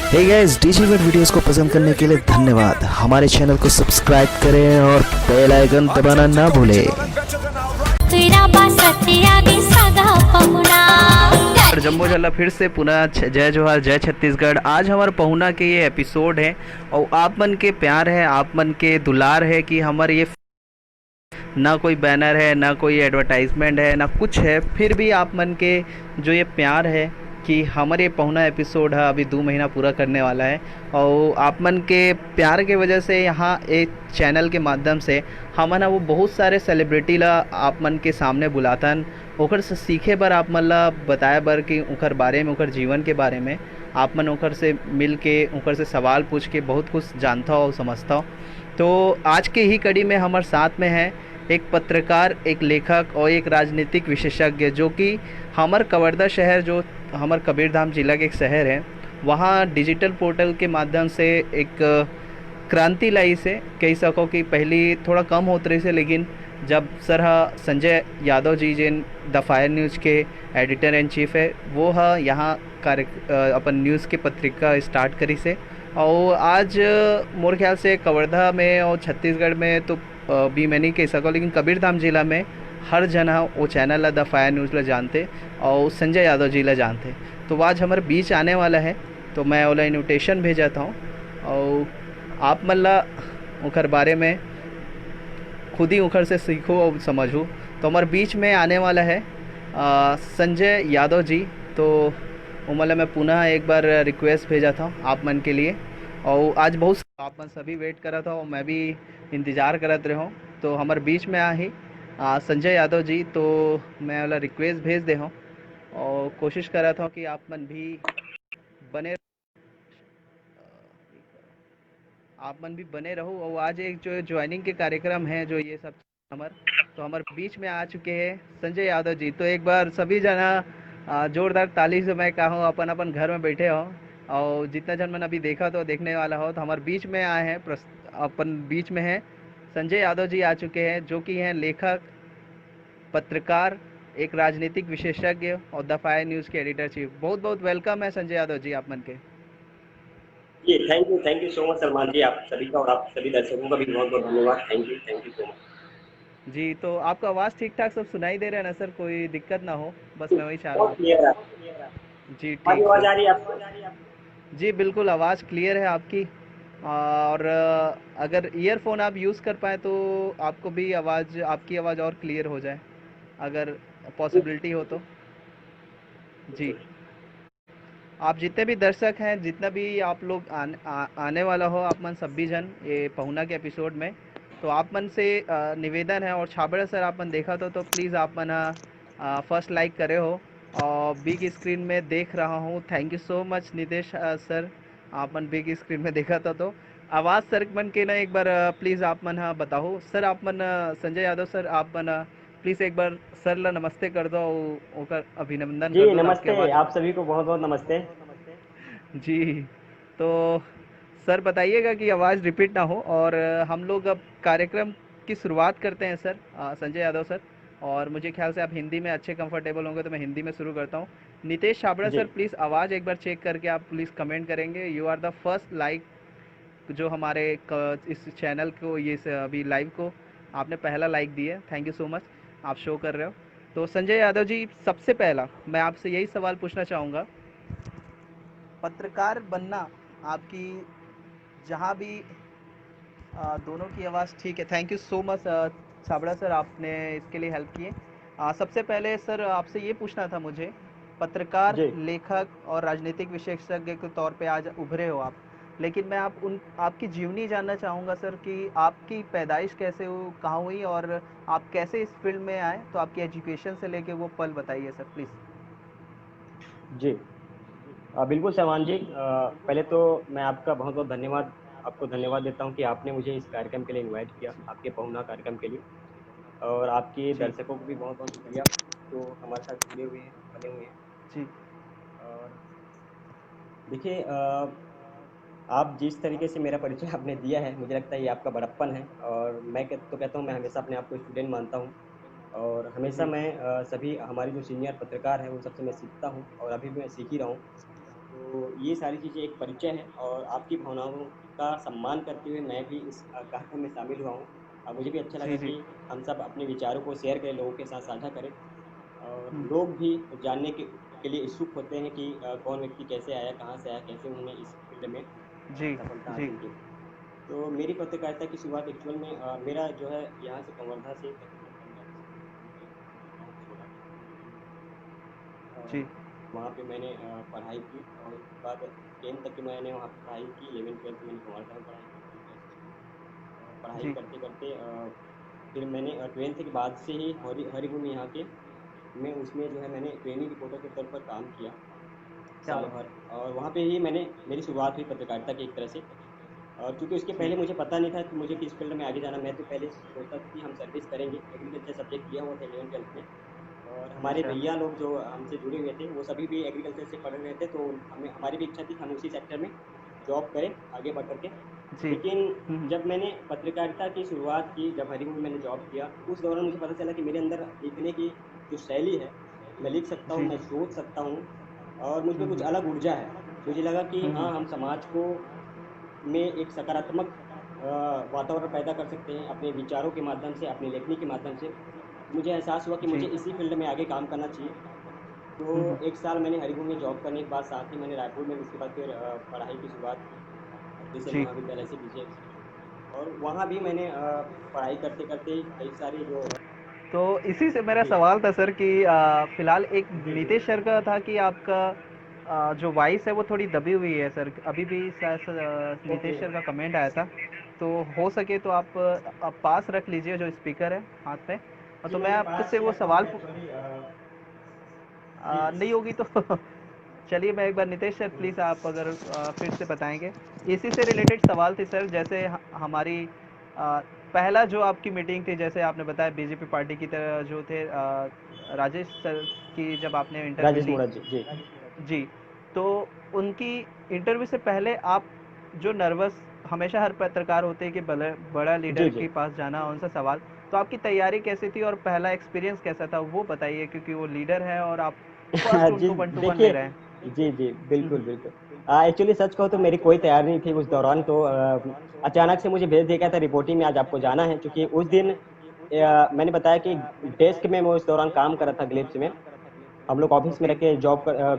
हे guys, DJ word videos को पसंद करने के लिए धन्यवाद। हमारे चैनल को सब्सक्राइब करें और बेल आइकन दबाना ना भूलें। जम्बो जला फिर से पुनः जय जोहार, जय छत्तीसगढ़। आज हमारे पहुना के ये एपिसोड है और आप मन के प्यार है, आप मन के दुलार है कि हमारे ये ना कोई बैनर है, ना कोई एडवर्टाइजमेंट है, ना कुछ है, फिर भी आप मन के जो ये प्यार है कि हमारे पहुना एपिसोड है अभी 2 महीना पूरा करने वाला है और आप मन के प्यार के वजह से यहाँ एक चैनल के माध्यम से हमन वो बहुत सारे सेलिब्रिटी ला आप मन के सामने बुलातन ओकर से सीखे बर, आप मन ला बताए बर कि ओकर बारे में, ओकर जीवन के बारे में आप मन ओकर से मिल के, ओकर से सवाल पूछ के बहुत कुछ जानता हो, समझता हो। तो आज के ही कड़ी में हमारे साथ में है एक पत्रकार, एक लेखक और एक राजनीतिक विशेषज्ञ, जो कि हमार कवर्धा शहर, जो हमार कबीरधाम जिला के एक शहर है, वहाँ डिजिटल पोर्टल के माध्यम से एक क्रांति लाई से कह सको कि पहली थोड़ा कम होत रही से, लेकिन जब सर संजय यादव जी जिन द फायर न्यूज़ के एडिटर इन चीफ है, वो यहाँ अपन न्यूज़ के पत्रिका स्टार्ट करी से। और आज मोर ख्याल से कवर्धा में और छत्तीसगढ़ में तो भी मैं नहीं कह सको, लेकिन कबीरधाम जिला में हर जना वो चैनल ला द फायर न्यूज़ ला जानते और संजय यादव जी ला जानते। तो आज हमारे बीच आने वाला है, तो मैं ओला इन्विटेशन भेजाता हूँ और आप मन ला ओकर बारे में खुद ही ओकर से सीखो और समझो। तो हमारे बीच में आने वाला है संजय यादव जी। तो उमला मैं पुनः एक बार रिक्वेस्ट भेजा था आप मन के लिए, और आज बहुत आप मन सभी वेट करा था और मैं भी इंतज़ार करत रहा हूँ। तो हमारे बीच में ही संजय यादव जी। तो मैं वाला रिक्वेस्ट भेज दे हूँ और कोशिश कर रहा था कि आप मन भी बने, रहो। और आज एक जो ज्वाइनिंग के कार्यक्रम है, जो ये सब हमारे बीच में आ चुके हैं संजय यादव जी। तो एक बार सभी जना जोरदार ताली से मैं कहूँ, अपन अपन घर में बैठे हो और जितना जन मैंने अभी देखा तो देखने वाला हो, तो हमारे बीच में आए हैं, अपन बीच में हैं संजय यादव जी आ चुके हैं, जो कि हैं लेखक, पत्रकार, एक राजनीतिक विशेषज्ञ और द फायर न्यूज़ के एडिटर चीफ। बहुत बहुत वेलकम है संजय यादव जी आप मन के। जी thank you so much Salman ji, आप सभी का और आप सभी दर्शकों का भी बहुत बहुत धन्यवाद। थैंक यू सो मच जी। तो आपका आवाज़ ठीक ठाक सब सुनाई दे रहा है ना सर? कोई दिक्कत ना हो, बस मैं वही चाह रहा बहुत क्लियर है। हूँ। जी हमारी ठीक आवाज सर। आ रही है आपको? जी बिल्कुल, आवाज़ क्लियर है आपकी। और अगर ईयरफोन आप यूज़ कर पाए तो आपको भी आवाज़, आपकी आवाज़ और क्लियर हो जाए, अगर पॉसिबिलिटी हो तो। जी। आप जितने भी दर्शक हैं, जितना भी आप लोग आने वाला हो, आप मन सभी जन ये पहुना के एपिसोड में, तो आप मन से निवेदन है, और छाबड़ा सर आप मन देखा तो प्लीज़ आप मन फर्स्ट लाइक करे हो और बिग स्क्रीन में देख रहा हूँ। Thank you so much Nitesh sir, आप मन बिग स्क्रीन में देखा तो आवाज़ सर मन के ना एक बार प्लीज़ आप मन बताओ। सर आप मन संजय यादव सर, आप मन प्लीज़ एक बार सर ला नमस्ते कर दो, ओकर अभिनंदन जी कर दो आपके नमस्ते, आवाज़। आप सभी को बहुत बहुत नमस्ते। जी। तो सर बताइएगा कि आवाज़ रिपीट ना हो, और हम लोग अब कार्यक्रम की शुरुआत करते हैं सर। संजय यादव सर, और मुझे ख्याल से आप हिंदी में अच्छे कंफर्टेबल होंगे, तो मैं हिंदी में शुरू करता हूँ। नितेश छाबड़ा जी सर, प्लीज़ आवाज़ एक बार चेक करके आप प्लीज़ कमेंट करेंगे। You are the first like, जो हमारे इस चैनल को, ये अभी लाइव को आपने पहला लाइक दिया है, थैंक यू सो मच, आप शो कर रहे हो। तो संजय यादव जी, सबसे पहला मैं आपसे यही सवाल पूछना चाहूँगा, पत्रकार बनना आपकी, जहाँ भी दोनों की आवाज़ ठीक है, thank you so much Chhabra sir, आपने इसके लिए हेल्प किए। सबसे पहले सर आपसे ये पूछना था मुझे, पत्रकार, जी लेखक और राजनीतिक विशेषज्ञ के तौर पे आज उभरे हो आप, लेकिन मैं आपकी जीवनी जानना चाहूँगा सर, कि आपकी पैदाइश कैसे हो, कहाँ हुई, और आप कैसे इस फील्ड में आए, तो आपकी एजुकेशन से लेके वो पल बताइए सर प्लीज़। जी बिल्कुल सलमान जी, पहले तो मैं आपका बहुत बहुत धन्यवाद, आपको धन्यवाद देता हूँ कि आपने मुझे इस कार्यक्रम के लिए इनवाइट किया, आपके पहुना कार्यक्रम के लिए। और आपके जी दर्शकों को भी बहुत बहुत शुक्रिया जो हमारे साथ जुड़े हुए हैं, बने हुए हैं। जी और देखिए, आप जिस तरीके से मेरा परिचय आपने दिया है, मुझे लगता है ये आपका बड़प्पन है। और तो कहता हूँ, मैं हमेशा अपने आप को स्टूडेंट मानता हूँ और हमेशा जी मैं सभी हमारी जो सीनियर पत्रकार हैं उन सबसे मैं सीखता हूँ और अभी भी मैं सीख ही रहा हूँ। तो ये सारी चीज़ें एक परिचय है और आपकी भावनाओं का सम्मान करते हुए मैं भी इस कार्यक्रम में शामिल हुआ हूँ। मुझे भी अच्छा लगा जी, जी। कि हम सब अपने विचारों को शेयर करें, लोगों के साथ साझा करें और हुँ। लोग भी जानने के लिए इच्छुक होते हैं कि कौन व्यक्ति कैसे आया, कहाँ से आया, कैसे उन्होंने इस फील्ड में जी, सफलता जी। हासिल की। तो मेरी पत्रकारिता की शुरुआत एक्चुअल में मेरा जो है यहाँ से कवर्धा से तकरीबन 15-20 किलोमीटर दूर एक गाँव छोड़ा जी, वहाँ पे मैंने पढ़ाई की और उसके बाद 10th तक की मैंने वहाँ पे पढ़ाई की। 11th-12th मैंने कवर्धा में पढ़ाई की फिर गर्ल्स स्कूल में और पढ़ाई जी। करते-करते फिर मैंने 12th के बाद से ही हरिभूमि यहाँ के में उसमें जो है मैंने ट्रेनिंग रिपोर्टर के तौर पर काम किया क्या साल बात भर और वहाँ पे ही मैंने मेरी शुरुआत हुई पत्रकारिता की एक तरह से। और चूँकि उसके जी, पहले मुझे पता नहीं था कि मुझे किस फ़ील्ड में आगे जाना, मैं तो पहले सोचता था कि हम सर्विस करेंगे, एग्रीकल्चर सब्जेक्ट लिया हुआ था 11th-12th में और हमारे अच्छा। भैया लोग जो हमसे जुड़े हुए थे, वो सभी भी एग्रीकल्चर से पढ़ रहे थे, तो हमें हमारी भी इच्छा थी कि हम उसी सेक्टर में जॉब करें, आगे बढ़ कर के। जी। लेकिन हुँ, हुँ। जब मैंने पत्रकारिता की शुरुआत की, जब हरिपुर में मैंने जॉब किया, उस दौरान मुझे पता चला कि मेरे अंदर लिखने की जो शैली है, मैं लिख सकता हूँ, जी, मैं जी। सोच सकता हूँ और मुझ में हुँ, कुछ हुँ। अलग ऊर्जा है। मुझे लगा कि हुँ, हाँ, हुँ। हम समाज को में एक सकारात्मक वातावरण पैदा कर सकते हैं अपने विचारों के माध्यम से, अपनी लेखनी के माध्यम से। मुझे एहसास हुआ कि मुझे जी। इसी फ़ील्ड में आगे काम करना चाहिए। हुँ, तो हुँ। 1 साल मैंने हरिपुर में जॉब करने के बाद साथ ही मैंने रायपुर में उसके बाद फिर पढ़ाई की शुरुआत की कृषि जी। महाविद्यालय से बीजेएमसी में और वहाँ भी मैंने पढ़ाई करते-करते कई सारे जो तो इसी से मेरा जी, सवाल था सर कि फिलहाल एक जी, जी। नीतीश सर का था कि आपका जो वॉइस है वो थोड़ी दबी हुई है सर। अभी भी शायद ओके। नीतीश सर का कमेंट आया था। तो हो सके तो आप पास रख लीजिए जो स्पीकर है हाथ में। जी, तो मैं मैंने पास आपसे ही वो रखा हूँ सवाल एक्चुअली जी। नहीं होगी तो चलिए मैं एक बार नितेश सर प्लीज़ आप अगर फिर से बताएंगे। इसी से रिलेटेड सवाल थी सर, जैसे हमारी पहला जो आपकी मीटिंग थी, जैसे आपने बताया बीजेपी पार्टी की तरह जो थे राजेश सर की जब आपने इंटरव्यू राजेश ली। मूरत जी, जी। जी। तो उनकी इंटरव्यू से पहले आप जो नर्वस हमेशा हर पत्रकार होते हैं कि बड़ा लीडर जी, जी। के पास जाना उनसे सवाल, तो आपकी तैयारी कैसी थी और पहला एक्सपीरियंस कैसा था वो बताइए, क्योंकि वो लीडर है और आप फर्स्ट जी, उनको वन टू वन ले देखिए रहे हैं। जी, जी, हम्म, बिल्कुल, बिल्कुल। एक्चुअली सच कहूँ तो मेरी कोई तैयारी नहीं थी उस दौरान तो अचानक से मुझे भेज दिया गया था रिपोर्टिंग में आज आपको जाना है क्योंकि उस दिन मैंने बताया कि डेस्क में मैं उस दौरान काम कर रहा था ग्लिप्स में। हम लोग ऑफिस में ओके। रह के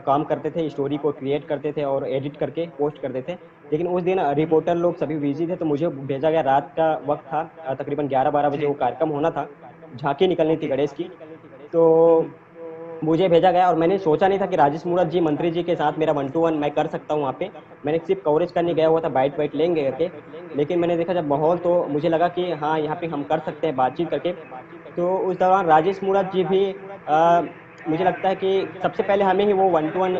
काम करते थे, स्टोरी को क्रिएट करते थे और एडिट करके पोस्ट करते थे। लेकिन उस दिन हम्म, रिपोर्टर लोग सभी बिज़ी थे तो मुझे भेजा गया रात का वक़्त था तकरीबन 11-12 बजे जी। वो कार्यक्रम होना था। झाँकी निकलनी थी ओके। गणेश की। तो हम्म, मुझे भेजा गया और मैंने सोचा नहीं था कि राजेश मूरत जी, मंत्री जी के साथ मेरा वन टू वन मैं कर सकता हूँ वहाँ पे। मैंने सिर्फ़ कवरेज करने गया हुआ था, बाइट वाइट लेंगे करके। लेकिन मैंने देखा जब माहौल तो मुझे लगा कि हाँ, यहाँ पे हम कर सकते हैं बातचीत करके। तो उस दौरान राजेश मूरत जी भी मुझे लगता है कि सबसे पहले हमें ही वो वन टू वन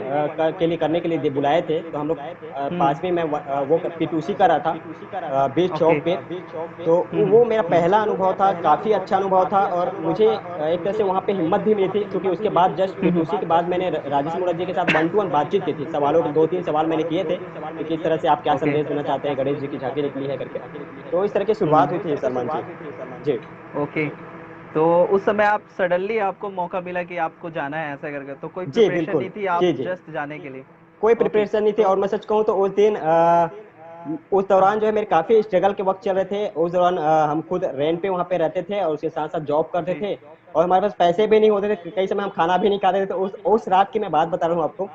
के लिए करने के लिए बुलाए थे। तो हम लोग हम्म, पास में मैं वो P2C कर रहा था बीच ओके। चौक पे। तो वो मेरा पहला अनुभव था, काफ़ी अच्छा अनुभव था और मुझे एक तरह से वहाँ पे हिम्मत भी मिली थी क्योंकि उसके बाद जस्ट P2C के बाद मैंने राजेश मूरत जी के साथ वन टू वन बातचीत की थी। सवालों के 2-3 सवाल मैंने किए थे कि किस तरह से आप क्या ओके। संदेश देना चाहते हैं, गणेश जी की झांकी निकली है करके। तो इस तरह की शुरुआत हुई थी सलमान जी। जी। ओके। तो उस समय आप सडनली आपको मौका मिला कि आपको जाना है ऐसा करके, तो कोई जी, प्रिपरेशन बिल्कुल। नहीं थी, आप जी, जी। जस्ट जाने के लिए? कोई ओके। प्रिपरेशन नहीं थी तो और मैं सच कहूँ तो उस दिन उस दौरान जो है मेरे काफ़ी स्ट्रगल के वक़्त चल रहे थे। उस दौरान हम खुद रेंट पे वहाँ पे रहते थे और उसके साथ-साथ जॉब करते जी। थे और हमारे पास पैसे भी नहीं होते थे। कई समय हम खाना भी नहीं खाते थे। तो उस रात की मैं बात बता रहा हूँ आपको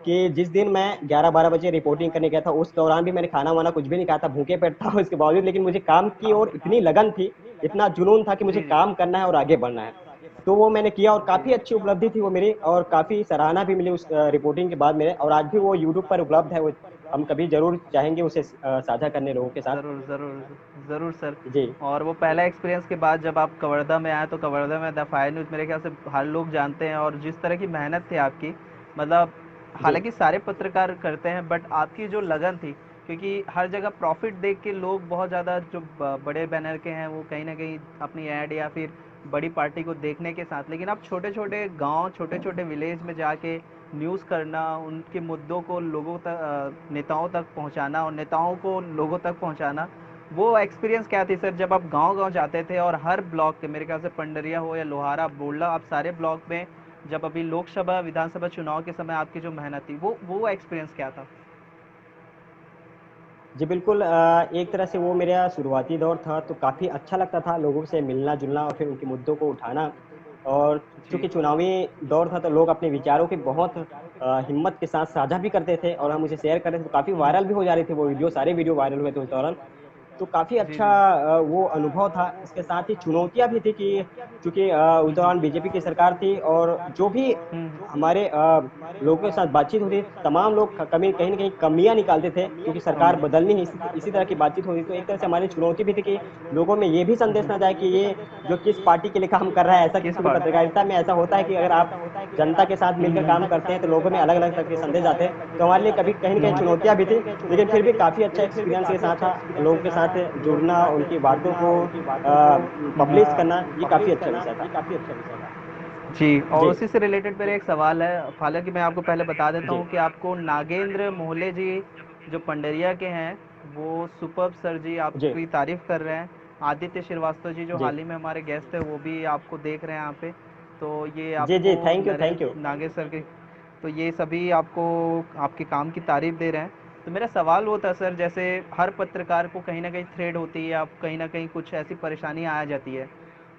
कि जिस दिन मैं 11-12 बजे रिपोर्टिंग करने गया था, उस दौरान भी मैंने खाना-वाना कुछ भी नहीं खाया था, भूखे पेट था उसके बावजूद लेकिन मुझे काम की ओर इतनी लगन थी, इतना जुनून था कि मुझे जी, जी। काम करना है और आगे बढ़ना है। तो वो मैंने किया और काफ़ी अच्छी उपलब्धि थी वो मेरी और काफ़ी सराहना भी मिली उस रिपोर्टिंग के बाद मेरे और आज भी वो यूट्यूब पर उपलब्ध है। वो हम कभी ज़रूर चाहेंगे उसे साझा करने लोगों के साथ। ज़रूर, ज़रूर, ज़रूर सर। जी। और वो पहला एक्सपीरियंस के बाद जब आप कवर्धा में आए, तो कवर्धा में द फायर न्यूज़ मेरे ख्याल से हर लोग जानते हैं, और जिस तरह की मेहनत थी आपकी, मतलब जी। हालाँकि सारे पत्रकार करते हैं, बट आपकी जो लगन थी, क्योंकि हर जगह प्रॉफ़िट देख के लोग बहुत ज़्यादा जो बड़े बैनर के हैं, वो कहीं न कहीं अपनी ऐड या फिर बड़ी पार्टी को देखने के साथ, लेकिन आप छोटे-छोटे गाँव, छोटे-छोटे विलेज में जाके न्यूज़ करना, उनके मुद्दों को लोगों तक नेताओं तक पहुँचाना और नेताओं को लोगों तक पहुँचाना, वो एक्सपीरियंस क्या थी सर जब आप गांव-गांव जाते थे और हर ब्लॉक के, मेरे ख्याल से पंडरिया हो या लोहारा, बोडला, आप सारे ब्लॉक में जब अभी लोकसभा विधानसभा चुनाव के समय आपकी जो मेहनत थी वो एक्सपीरियंस क्या था? जी बिल्कुल, एक तरह से वो मेरा शुरुआती दौर था, तो काफ़ी अच्छा लगता था लोगों से मिलना-जुलना और फिर उनके मुद्दों को उठाना। और जी। चूँकि चुनावी दौर था, तो लोग अपने विचारों की बहुत हिम्मत के साथ साझा भी करते थे और हम उसे शेयर कर रहे थे, तो काफ़ी वायरल भी हो जा रहे थे वो वीडियो, सारे वीडियो वायरल हुए थे उस दौरान। तो काफ़ी जी, अच्छा जी। वो अनुभव था। इसके साथ ही चुनौतियाँ भी थी कि चूँकि उस दौरान बीजेपी की सरकार थी और जो भी हमारे लोगों के साथ बातचीत होती थी, तमाम लोग क कमी कहीं न कहीं कमियाँ निकालते थे, क्योंकि सरकार बदलनी है, इसी तरह की बातचीत होती थी। तो एक तरह से हमारी चुनौती भी थी कि लोगों में ये भी संदेश ना जाए कि ये जो किस पार्टी के लिए काम कर रहा है, ऐसा किस क्योंकि पार्ट पत्रकारिता में ऐसा होता है कि अगर आप जनता के साथ मिलकर काम करते हैं, तो लोगों में अलग-अलग तरह के संदेश जाते हैं। तो हमारे लिए कभी कहीं न कहीं चुनौतियाँ भी थी, लेकिन फिर भी काफ़ी अच्छा एक्सपीरियंस के साथ था। लोगों के साथ जुड़ना, उनकी बातों को पब्लिश करना, ये काफ़ी अच्छा विषय था। जी, और जी, उसी से रिलेटेड मेरा एक सवाल है, हालाँकि मैं आपको पहले बता देता जी, हूँ कि आपको नागेंद्र मोहले जी जो पंडरिया के हैं, वो सुपर्ब सर जी जी, आपकी तारीफ़ कर रहे हैं। आदित्य श्रीवास्तव जी जो जी। हाल ही में हमारे गेस्ट हैं, वो भी आपको देख रहे हैं यहाँ पे। तो ये जी, आपको जी, थैंक यू। नागेंद्र सर के, तो ये सभी आपको आपके काम की तारीफ़ दे रहे हैं। तो मेरा सवाल वो था सर, जैसे हर पत्रकार को कहीं न कहीं थ्रेड होती है, आप कहीं न कहीं कुछ ऐसी परेशानी आ जाती है।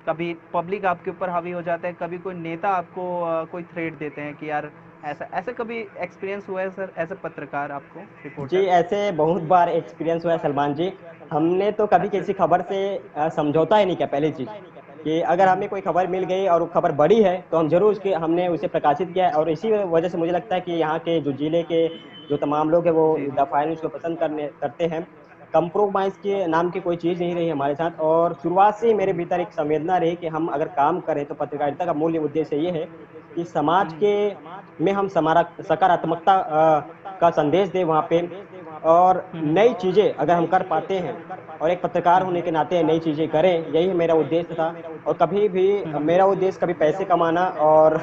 कभी पब्लिक आपके ऊपर हावी हो जाता है, कभी कोई नेता आपको कोई थ्रेड देते हैं कि यार ऐसा ऐसा कभी एक्सपीरियंस हुआ है सर, एज अ पत्रकार आपको, जी, रिपोर्टर? ऐसे बहुत बार एक्सपीरियंस हुआ है सलमान जी। हमने तो कभी अच्छा। किसी खबर से समझौता ही नहीं किया, पहली चीज़, कि अगर हमें कोई खबर मिल गई और वो खबर बड़ी है, तो हम ज़रूर उसके हमने उसे प्रकाशित किया है और इसी वजह से मुझे लगता है कि यहाँ के जो ज़िले के जो तमाम लोग हैं, वो जी। द फाइल न्यूज़ को पसंद करते हैं। कंप्रोमाइज़ के नाम की कोई चीज़ नहीं रही हमारे साथ और शुरुआत से ही मेरे भीतर एक संवेदना रही कि हम अगर काम करें, तो पत्रकारिता का मूल्य उद्देश्य ये है कि समाज के में हम सकारात्मकता का संदेश दें वहाँ पे और नई चीज़ें अगर हम कर पाते हैं और एक पत्रकार होने के नाते नई चीज़ें करें, यही मेरा उद्देश्य था। और कभी भी मेरा उद्देश्य कभी पैसे कमाना और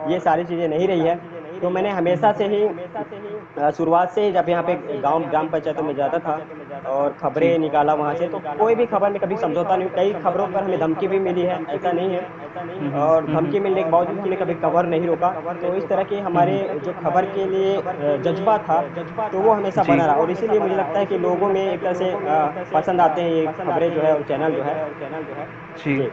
ये सारी चीज़ें नहीं रही है। तो मैंने हमेशा से ही शुरुआत से ही जब यहाँ पे गाँव ग्राम पंचायतों में जाता था और जी। खबरें निकाला वहाँ से, तो कोई भी खबर में कभी समझौता नहीं, कई खबरों पर हमें धमकी भी मिली है, ऐसा नहीं है। और धमकी मिलने के बावजूद हमने कभी खबर नहीं रोका। तो इस तरह के हमारे जो खबर के लिए जज़्बा था, तो वो हमेशा जी। बना रहा और इसीलिए मुझे लगता है कि लोगों में एक तरह से पसंद आते हैं ये खबरें जो है और चैनल जो है। जी। जी,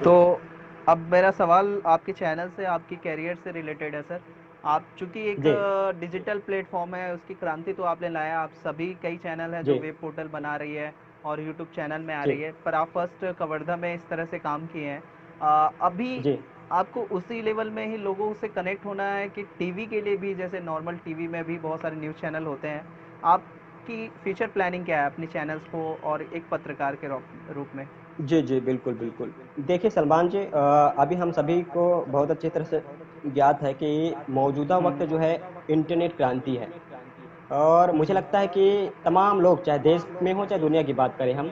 तो अब मेरा सवाल आपके चैनल से, आपकी कैरियर से रिलेटेड है सर। आप चूँकि एक जी, डिजिटल प्लेटफ़ॉर्म है, उसकी क्रांति तो आपने लाया। आप सभी कई चैनल हैं जो जी, वेब पोर्टल बना रही है और यूट्यूब चैनल में आ जी, रही है, पर आप फर्स्ट कवर्धा में इस तरह से काम किए हैं। अभी जी। आपको उसी लेवल में ही लोगों से कनेक्ट होना है कि टीवी के लिए भी, जैसे नॉर्मल टीवी में भी बहुत सारे न्यूज़ चैनल होते हैं। आपकी फ्यूचर प्लानिंग क्या है अपने चैनल्स को और एक पत्रकार के रूप में? जी, जी, बिल्कुल, बिल्कुल। देखिए सलमान जी, अभी हम सभी को बहुत अच्छी तरह से ज्ञात है कि मौजूदा वक़्त जो है इंटरनेट क्रांति है। और मुझे लगता है कि तमाम लोग चाहे देश में हो चाहे दुनिया की बात करें हम,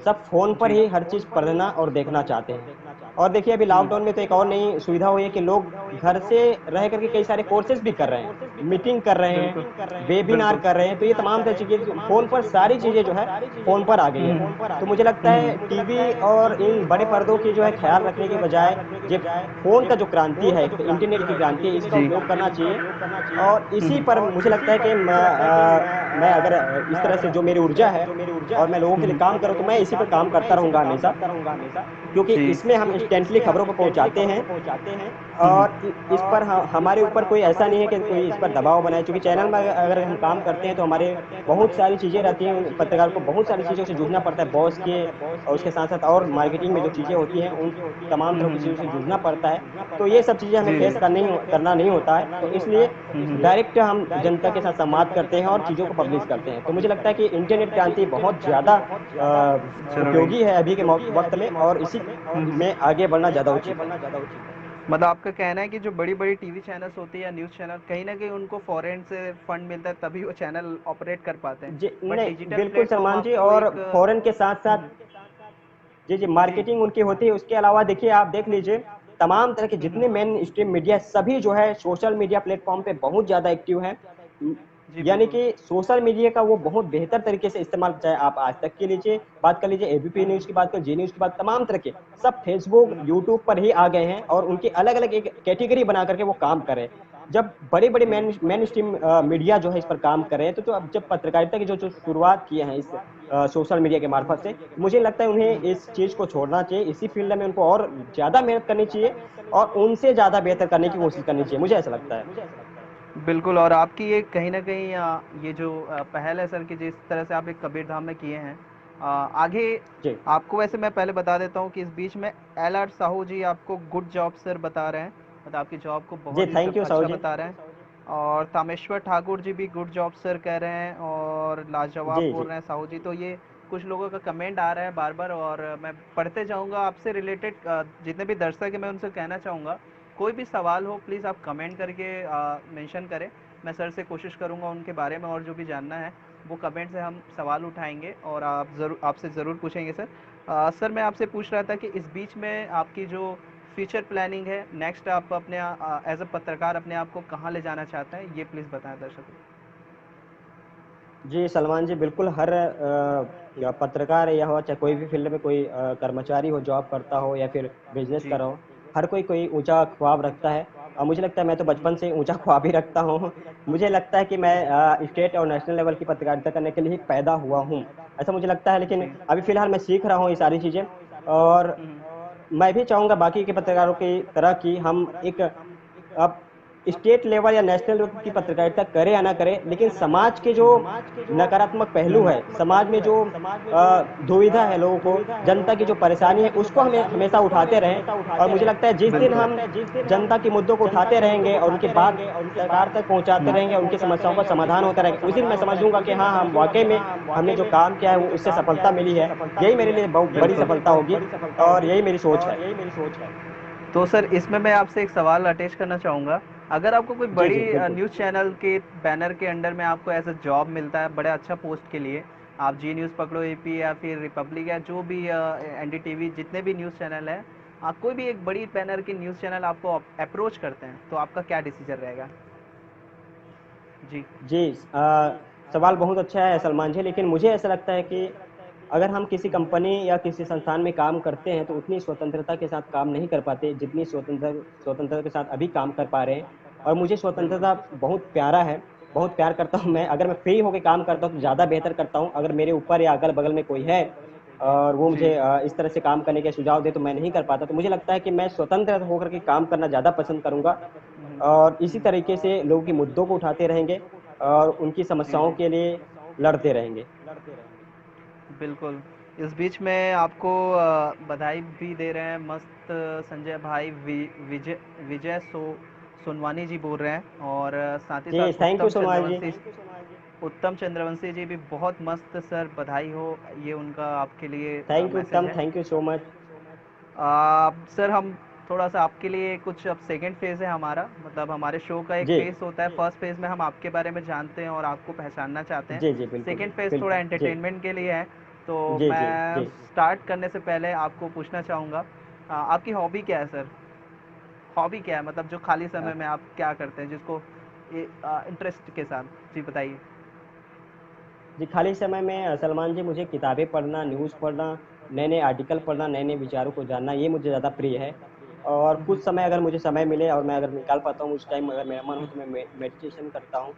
सब फ़ोन पर जी। ही हर चीज़ पढ़ना और देखना चाहते हैं। और देखिए अभी लॉकडाउन में तो एक और नई सुविधा हुई है कि लोग घर से रह कर के कई सारे कोर्सेज़ भी कर रहे हैं, मीटिंग कर रहे हैं, बिल्कुल। वेबिनार बिल्कुल। कर रहे हैं, तो ये तमाम तरह की चीज़ें फ़ोन पर सारी चीज़ें जो है फ़ोन पर आ गई है। तो मुझे लगता है टीवी और इन बड़े पर्दों की जो है ख़्याल रखने के बजाय ये फ़ोन का जो क्रांति है, एक तो इंटरनेट की क्रांति है, इसका जी। उपयोग करना चाहिए। और इसी पर मुझे लगता है कि मैं अगर इस तरह से जो मेरी ऊर्जा है और मैं लोगों के लिए काम करूँ, तो मैं इसी पर काम करता रहूँगा हमेशा। क्योंकि जी। इसमें हम इंस्टेंटली खबरों को पहुँचाते हैं और इस पर हमारे ऊपर कोई ऐसा नहीं है कि कोई इस पर दबाव बनाए, क्योंकि चैनल में अगर हम काम करते हैं तो हमारे बहुत सारी चीज़ें रहती हैं, पत्रकार को बहुत सारी चीज़ों से जूझना पड़ता है, बॉस के और उसके साथ साथ और मार्केटिंग में जो चीज़ें होती हैं उन तमाम तरह की चीज़ों से जूझना पड़ता है। तो ये सब चीज़ें हमें जी। फेस करना नहीं होता है, तो इसलिए डायरेक्ट हम जनता के साथ संवाद करते हैं और चीज़ों को पब्लिश करते हैं। तो मुझे लगता है कि इंटरनेट क्रांति बहुत ज़्यादा जरूरी। उपयोगी है अभी के वक़्त में और इसी में आगे बढ़ना ज़्यादा उचित है। मतलब आपका कहना है कि जो बड़ी बड़ी टीवी चैनल्स होती है या न्यूज़ चैनल, कहीं ना कहीं उनको फॉरेन से फंड मिलता है तभी वो चैनल ऑपरेट कर पाते हैं, जी, बट नहीं, डिजिटल बिल्कुल प्लेटफॉर्म सलमान जी, आपको और एक फ़ॉरेन के साथ-साथ जी, जी, जी। मार्केटिंग उनकी होती है। उसके अलावा देखिए आप देख लीजिए, तमाम तरह के जितने मेन स्ट्रीम मीडिया सभी जो है सोशल मीडिया प्लेटफ़ॉर्म पे बहुत ज़्यादा एक्टिव हैं। जी यानी बिल्कुल। कि सोशल मीडिया का वो बहुत बेहतर तरीके से इस्तेमाल, चाहे आप आज तक की लीजिए, बात कर लीजिए, एबीपी न्यूज़ की बात कर, जी न्यूज़ की बात, तमाम तरह के सब फेसबुक, यूट्यूब पर ही आ गए हैं और उनकी अलग-अलग एक कैटेगरी बना करके वो काम कर रहे हैं। जब बड़े-बड़े मेन स्ट्रीम मीडिया जो है इस पर काम कर रहे हैं, तो अब जब पत्रकारिता की जो शुरुआत किए हैं इस सोशल मीडिया के मार्फत से, मुझे लगता है उन्हें इस चीज़ को छोड़ना चाहिए। इसी फ़ील्ड में उनको और ज़्यादा मेहनत करनी चाहिए और उनसे ज़्यादा बेहतर करने की कोशिश करनी चाहिए, मुझे ऐसा लगता है। बिल्कुल, और आपकी ये कहीं न कहीं ये जो पहल है सर कि जिस तरह से आप एक कबीरधाम में किए हैं, आगे जी। आपको वैसे मैं पहले बता देता हूँ कि इस बीच में एल आर साहू जी आपको गुड जॉब सर बता रहे हैं, मतलब आपकी जॉब को जी, बहुत ही थैंक यू साहू अच्छा जी। बता रहे हैं। और तामेश्वर ठाकुर जी भी गुड जॉब सर कह रहे हैं और लाजवाब जी, बोल जी। रहे हैं साहू जी। तो ये कुछ लोगों का कमेंट आ रहा है बार बार, और मैं पढ़ते जाऊंगा। आपसे रिलेटेड जितने भी दर्शक हैं मैं उनसे कहना चाहूँगा, कोई भी सवाल हो प्लीज़ आप कमेंट करके मेंशन करें। मैं सर से कोशिश करूँगा उनके बारे में और जो भी जानना है वो कमेंट से हम सवाल उठाएंगे और आपसे ज़रूर पूछेंगे सर। सर मैं आपसे पूछ रहा था कि इस बीच में आपकी जो फ्यूचर प्लानिंग है नेक्स्ट, आप अपने एज अ पत्रकार अपने आप को कहाँ ले जाना चाहते हैं, ये प्लीज़ बताएं दर्शकों जी, सलमान जी, बिल्कुल हर या पत्रकार या हो, चाहे कोई भी फ़ील्ड में कोई कर्मचारी हो, जॉब करता हो या फिर बिज़नेस जी। कर रहा हो, हर कोई कोई ऊँचा ख्वाब रखता है। मुझे लगता है मैं तो बचपन से ऊँचा ख्वाब ही रखता हूँ। मुझे लगता है कि मैं स्टेट और नेशनल लेवल की पत्रकारिता करने के लिए ही पैदा हुआ हूँ, ऐसा मुझे लगता है। लेकिन जी। अभी फ़िलहाल मैं सीख रहा हूँ ये सारी चीज़ें और मैं भी चाहूँगा बाकी के पत्रकारों की तरह कि हम एक अब स्टेट लेवल या नेशनल लेवल की पत्रकारिता करें या ना करें, लेकिन समाज के जो नकारात्मक पहलू है, समाज में जो दुविधा है लोगों को, जनता की जो परेशानी है, उसको हमें हमेशा उठाते रहें। और मुझे लगता है जिस दिन बिल्कुल। हम जनता के मुद्दों को उठाते रहेंगे और उनकी बात सरकार तक पहुँचाते रहेंगे और उनकी समस्याओं का समाधान होता रहेगा, उस दिन मैं समझ लूँगा कि हाँ, हम वाक़ई में हमने जो काम किया है वो उससे सफलता मिली है। यही मेरे लिए बहुत बड़ी बिल्कुल। सफलता होगी और यही मेरी सोच है। तो सर इसमें मैं आपसे एक सवाल अटैच करना चाहूँगा। अगर आपको कोई जी, बड़ी जी, बिल्कुल। न्यूज़ चैनल के बैनर के अंडर में आपको एज अ जॉब मिलता है बड़े अच्छा पोस्ट के लिए, आप जी न्यूज़ पकड़ो, एपी या फिर रिपब्लिक या जो भी एनडीटीवी जितने भी न्यूज़ चैनल हैं, कोई भी एक बड़ी बैनर की न्यूज़ चैनल आपको अप्रोच करते हैं तो आपका क्या डिसीजन रहेगा? जी। जी, सवाल बहुत अच्छा है सलमान जी, लेकिन मुझे ऐसा लगता है कि अगर हम किसी कंपनी या किसी संस्थान में काम करते हैं, तो उतनी स्वतंत्रता के साथ काम नहीं कर पाते, जितनी स्वतंत्रता के साथ अभी काम कर पा रहे हैं। और मुझे बिल्कुल। स्वतंत्रता बहुत प्यारा है, बहुत प्यार करता हूँ मैं। अगर मैं फ्री होके काम करता हूँ, तो ज़्यादा बेहतर करता हूँ। अगर मेरे ऊपर या अगल-बगल में कोई है और वो जी। मुझे इस तरह से काम करने के सुझाव दे, तो मैं नहीं कर पाता। तो मुझे लगता है कि मैं स्वतंत्र होकर के काम करना ज़्यादा पसंद करूँगा और इसी तरीके से लोगों के मुद्दों को उठाते रहेंगे और उनकी जी समस्याओं जी। के लिए लड़ते रहेंगे। बिल्कुल। इस बीच में आपको बधाई भी दे रहे हैं मस्त संजय भाई, विजय विजय सोनवानी जी बोल रहे हैं, और साथ ही जी, साथ थैंक यू सोनाल जी। उत्तम चंद्रवंशी जी भी बहुत मस्त सर, बधाई हो, ये उनका आपके लिए थैंक यू मैसेज उत्तम, है। Thank you so much. Sir हम थोड़ा सा आपके लिए कुछ, अब सेकंड फेज़ है हमारा, मतलब हमारे शो का एक जी, फेज़ होता है, फर्स्ट फेज़ में हम आपके बारे में जानते हैं और आपको पहचानना चाहते हैं। जी, जी, बिल्कुल, सेकंड फेज़ थोड़ा जी, एंटरटेनमेंट के लिए है। तो जी, जी, मैं जी। स्टार्ट करने से पहले आपको पूछना चाहूँगा, आपकी हॉबी क्या है सर? हॉबी क्या है, मतलब जो खाली अ, समय में आप क्या करते हैं जिसको इंटरेस्ट के साथ? जी बताइए। जी, खाली समय में सलमान जी मुझे किताबें पढ़ना, न्यूज़ पढ़ना, नए-नए आर्टिकल पढ़ना, नए-नए विचारों को जानना, ये मुझे ज़्यादा प्रिय है। और कुछ समय अगर मुझे समय मिले और मैं अगर निकाल पाता हूँ, उस टाइम अगर मेरा मन हो तो मैं मेडिटेशन करता हूँ।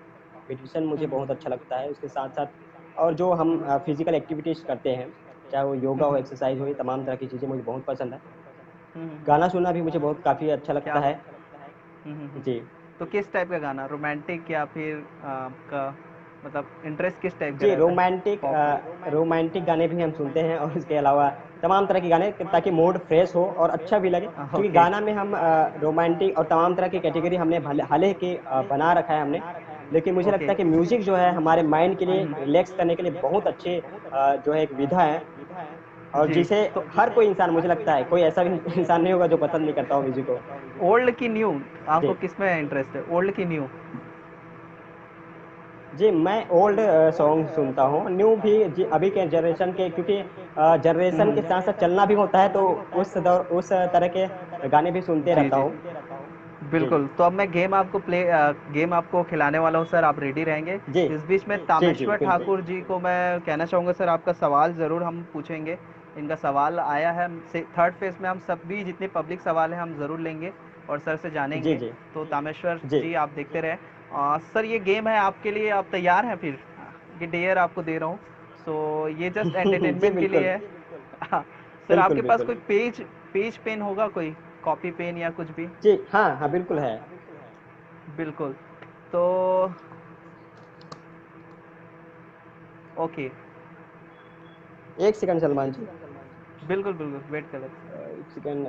मेडिटेशन मुझे बहुत अच्छा लगता है। उसके साथ-साथ और जो हम फिज़िकल एक्टिविटीज़ करते हैं, चाहे वो योगा हो, एक्सरसाइज़ हो, ये तमाम तरह की चीज़ें मुझे बहुत पसंद है। गाना सुनना भी मुझे बहुत काफ़ी अच्छा क्या लगता है। बात। जी। तो किस टाइप का गाना, रोमांटिक या फिर आपका मतलब इंटरेस्ट किस टाइप का जी, रहता है? पॉप। रोमांटिक गाने भी हम सुनते हैं और इसके अलावा तमाम तरह के गाने, ताकि मूड फ्रेश हो और अच्छा भी लगे। क्योंकि ओके। गाना में हम रोमांटिक और तमाम तरह की कैटेगरी हमने भले हाले के बना रखा है हमने। लेकिन मुझे ओके। लगता है कि म्यूज़िक जो है हमारे माइंड के लिए रिलैक्स करने के लिए बहुत अच्छे जो है एक विधा है और जी। जिसे तो हर कोई इंसान, मुझे लगता है कोई ऐसा भी इंसान नहीं होगा जो पसंद नहीं करता हो म्यूज़िक को। ओल्ड की न्यू, आपको जी। किस में इंटरेस्ट है, ओल्ड की न्यू? जी, मैं ओल्ड सॉन्ग सुनता हूँ, न्यू भी जी अभी के जनरेशन के, क्योंकि जनरेशन के साथ-साथ चलना भी होता है, तो उस तरह के गाने भी सुनते जी रहता जी। हूँ। जी बिल्कुल, तो अब मैं गेम आपको खिलाने वाला हूँ सर, आप रेडी रहेंगे? जी इस बीच में जी जी तामेश्वर बिल्कुल। ठाकुर जी को मैं कहना चाहूँगा सर, आपका सवाल ज़रूर हम पूछेंगे। इनका सवाल आया है से थर्ड फेज़ में, हम सभी जितने पब्लिक सवाल हैं हम ज़रूर लेंगे और सर से जी जानेंगे। जी तो तामेश्वर जी जी आप देखते रहें। सर ये गेम है आपके लिए, आप तैयार हैं फिर? ये डेयर आपको दे रहा हूँ। सो ये जस्ट जी एंटरटेनमेंट के लिए बिल्कुल है। हाँ, सर बिल्कुल आपके पास बिल्कुल। कोई पेज पेज पेन होगा, कोई कॉपी पेन या कुछ भी? जी हाँ हाँ बिल्कुल है। बिल्कुल। तो ओके। एक सेकंड सलमान जी। बिल्कुल, बिल्कुल, वेट कर लेते एक सेकंड।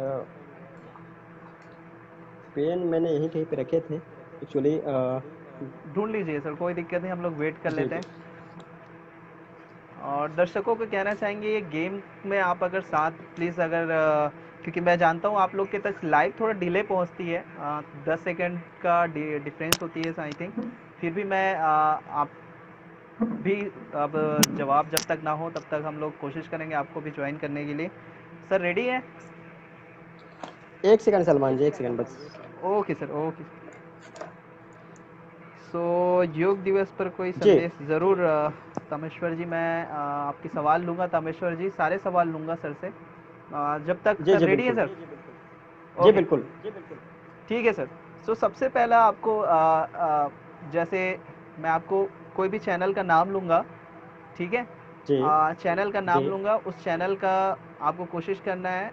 पेन मैंने यहीं कहीं पे रखे थे एक्चुअली। हैं। ढूँढ लीजिए सर, कोई दिक्कत नहीं, हम लोग वेट कर जी लेते जी हैं। और दर्शकों को कहना चाहेंगे ये गेम में आप अगर साथ प्लीज़, अगर क्योंकि मैं जानता हूँ आप लोग के तक लाइव थोड़ा डिले पहुँचती है, 10 सेकंड का डिफरेंस होती है आई थिंक। फिर भी मैं आप भी अब जवाब जब तक ना हो तब तक हम लोग कोशिश करेंगे आपको भी ज्वाइन करने के लिए। सर रेडी है? एक सेकंड सलमान जी, एक सेकंड बस। Okay sir, okay. सो योग दिवस पर कोई जी संदेश ज़रूर, तामेश्वर जी मैं आपके सवाल लूँगा, तामेश्वर जी सारे सवाल लूँगा सर से, जब तक जी सर जी रेडी है बिल्कुल। सर? जी ओके, बिल्कुल। ठीक है सर। सो सबसे पहला आपको जैसे मैं आपको कोई भी चैनल का नाम लूँगा, ठीक है? जी चैनल का जी नाम लूँगा, उस चैनल का आपको कोशिश करना है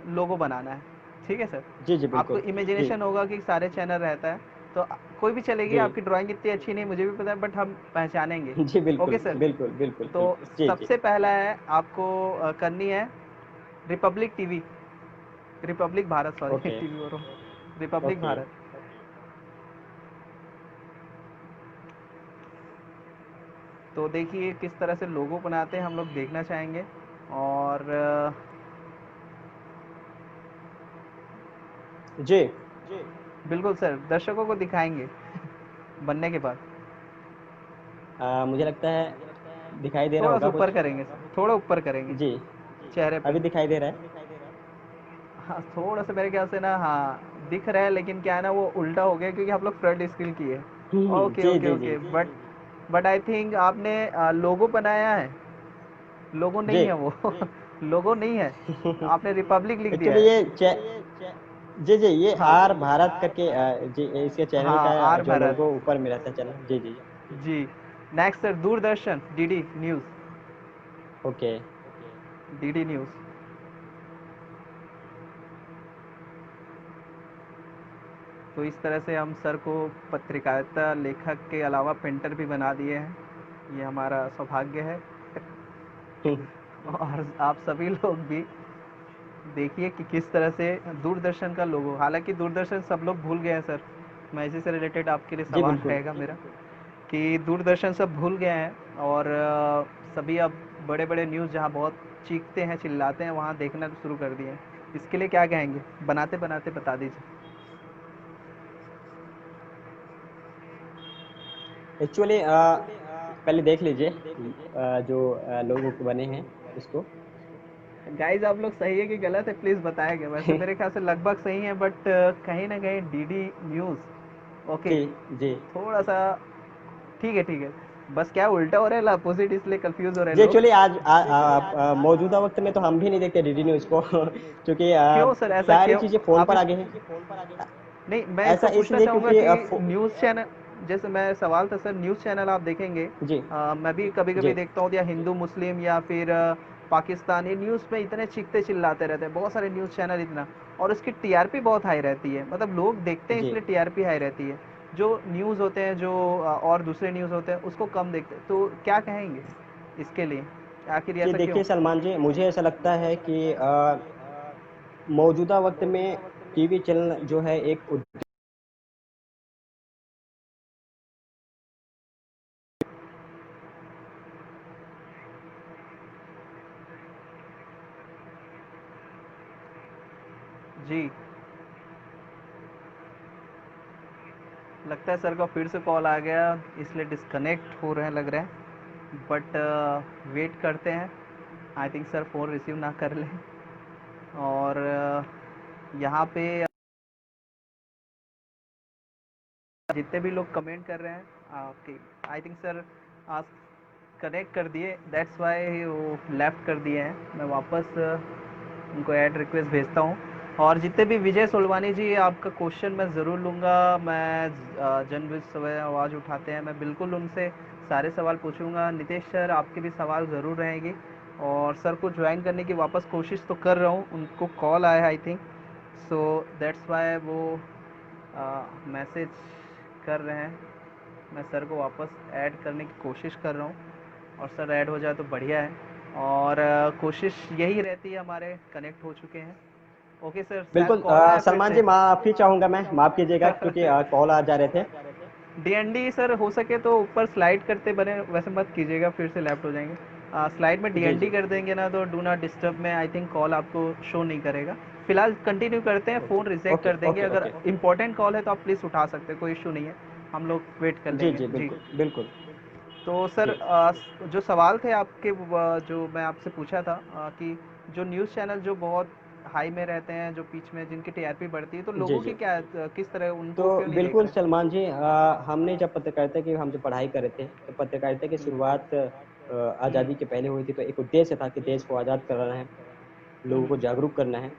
लोगो बनाना है, ठीक है सर? जी जी आपको बिल्कुल। जी इमेजिनेशन होगा कि सारे चैनल रहता है, तो कोई भी चलेगी, जी आपकी ड्राइंग इतनी अच्छी नहीं मुझे भी पता है, बट हम पहचानेंगे। जी ओके बिल्कुल सर? बिल्कुल बिल्कुल तो बिल्कुल। जी जी सबसे पहला है आपको करनी है Republic TV, Republic Bharat, sorry okay TV बोल रहा हूँ, रिपब्लिक ओके। भारत। तो देखिए किस तरह से लोगो बनाते हैं, हम लोग देखना चाहेंगे। और जी बिल्कुल सर, दर्शकों को दिखाएंगे बनने के बाद। मुझे लगता है दिखाई दे रहा थोड़ा सा होगा ऊपर कुछ। करेंगे सर, थोड़ा ऊपर करेंगे जी चेहरे पे। अभी दिखाई दे रहा है। हाँ थोड़ा सा मेरे ख्याल से ना, हाँ दिख रहा है, लेकिन क्या है ना, वो उल्टा हो गया क्योंकि आप लोग फ्रंट स्क्रीन किए। Okay ji okay ji ji okay, but I think आपने लोगो बनाया है, लोगो जी। नहीं है वो लोगो नहीं है, आपने रिपब्लिक लिख दिया एक्चुअली है। ये जी जी ये हाँ आर भारत करके जी इसके चैनल हाँ, का आर जो भारत। लोगो ऊपर में रहता है चैनल। जी जी जी। Next sir, Doordarshan DD news, okay. DD news. तो इस तरह से हम सर को पत्रकारिता लेखक के अलावा पेंटर भी बना दिए हैं, ये हमारा सौभाग्य है। और आप सभी लोग भी देखिए कि किस तरह से दूरदर्शन का लोगो, हालांकि दूरदर्शन सब लोग भूल गए हैं सर, मैं इसी से रिलेटेड आपके लिए जी सवाल बिल्कुल। रहेगा मेरा कि दूरदर्शन सब भूल गए हैं, और सभी अब बड़े बड़े न्यूज़ जहाँ बहुत चीखते हैं चिल्लाते हैं वहाँ देखना शुरू कर दिए हैं। इसके लिए क्या कहेंगे, बनाते बनाते बता दीजिए। एक्चुअली पहले देख लीजिए जो लोगों के बने हैं उसको। गाइज आप लोग सही है कि गलत है प्लीज़ बताएंगे, वैसे मेरे ख्याल से लगभग सही है, बट कहीं ना कहीं डीडी न्यूज़। ओके, जी जी थोड़ा सा ठीक है, ठीक है। बस क्या उल्टा हो रहा है, अपोजिट, इसलिए कंफ्यूज हो रहे हैं जी। लोग। एक्चुअली आज मौजूदा वक्त में तो हम भी नहीं देखते डीडी न्यूज़ को क्योंकि क्यों सर, ऐसा सारी क्यों? चीज़ें फ़ोन आप पर इस आ गई हैं। नहीं, मैं ऐसा इसको पूछना इसलिए चाहूँगा क्योंकि कि न्यूज़ चैनल, जैसे मैं सवाल था सर, न्यूज़ चैनल आप देखेंगे, जी मैं भी कभी जी कभी देखता हूँ, या हिंदू मुस्लिम या फिर पाकिस्तान, ये न्यूज़ में इतने चीखते चिल्लाते रहते हैं बहुत सारे न्यूज़ चैनल इतना, और उसकी टीआरपी बहुत हाई रहती है, मतलब लोग देखते हैं जी इसलिए टीआरपी हाई रहती है। जो न्यूज़ होते हैं, जो और दूसरे न्यूज़ होते हैं उसको कम देखते हैं, तो क्या कहेंगे इसके लिए, आखिर जी ऐसा क्यों? देखिए सलमान जी, मुझे ऐसा लगता है कि मौजूदा वक्त में टीवी चैनल जो है एक जी, लगता है सर का फिर से कॉल आ गया, इसलिए डिस्कनेक्ट हो रहे हैं लग रहे हैं, बट वेट करते हैं, I think sir phone receive ना कर लें। और यहाँ पे जितने भी लोग कमेंट कर रहे हैं, okay, I think sir connect कर दिए, दैट्स वाई वो लेफ्ट कर दिए हैं। मैं वापस उनको ऐड रिक्वेस्ट भेजता हूँ। और जितने भी विजय सोलवानी जी, आपका क्वेश्चन मैं ज़रूर लूँगा। मैं जनविद सवय आवाज़ उठाते हैं, मैं बिल्कुल उनसे सारे सवाल पूछूंगा। नितेश सर, आपके भी सवाल ज़रूर रहेंगे। और सर को ज्वाइन करने की वापस कोशिश तो कर रहा हूँ, उनको कॉल आया है I think, so that's why वो मैसेज कर रहे हैं। मैं सर को वापस ऐड करने की कोशिश कर रहा हूँ, और सर ऐड हो जाए तो बढ़िया है। और कोशिश यही रहती है हमारे, कनेक्ट हो चुके हैं। ओके सर, शायद बिल्कुल कॉल आया फिर सलमान से। जी, माफ़ी चाहूँगा, मैं माफ़ कीजिएगा क्योंकि कॉल आ जा रहे थे। डीएनडी सर हो सके तो ऊपर स्लाइड करते बने, वैसे मत कीजिएगा, फिर से लेफ्ट हो जाएंगे। स्लाइड में जी डीएनडी जी। कर देंगे ना तो डू नॉट डिस्टर्ब में आई थिंक कॉल आपको शो नहीं करेगा। फिलहाल कंटिन्यू करते हैं, ओके फ़ोन रिजेक्ट ओके कर देंगे। ओके अगर ओके। इंपॉर्टेंट कॉल है तो आप प्लीज़ उठा सकते हैं, कोई इशू नहीं है, हम लोग वेट कर जी लेंगे जी, जी। बिल्कुल बिल्कुल। तो सर जी जो सवाल थे आपके, जो मैं आपसे पूछा था कि जो न्यूज़ चैनल जो बहुत हाई में रहते हैं, जो बीच में जिनकी टीआरपी बढ़ती है, तो जी लोगों की जी। क्या किस तरह तो उनको क्यों नहीं देख बिल्कुल रहे? सलमान जी, हमने जब पत्रकारिता की हम जब पढ़ाई कर रहे थे, तो पत्रकारिता की हम्म, शुरुआत हम्म, आज़ादी के पहले हुई थी। तो एक उद्देश्य था कि देश को आज़ाद कराना है, लोगों हम्म, को जागरूक करना है।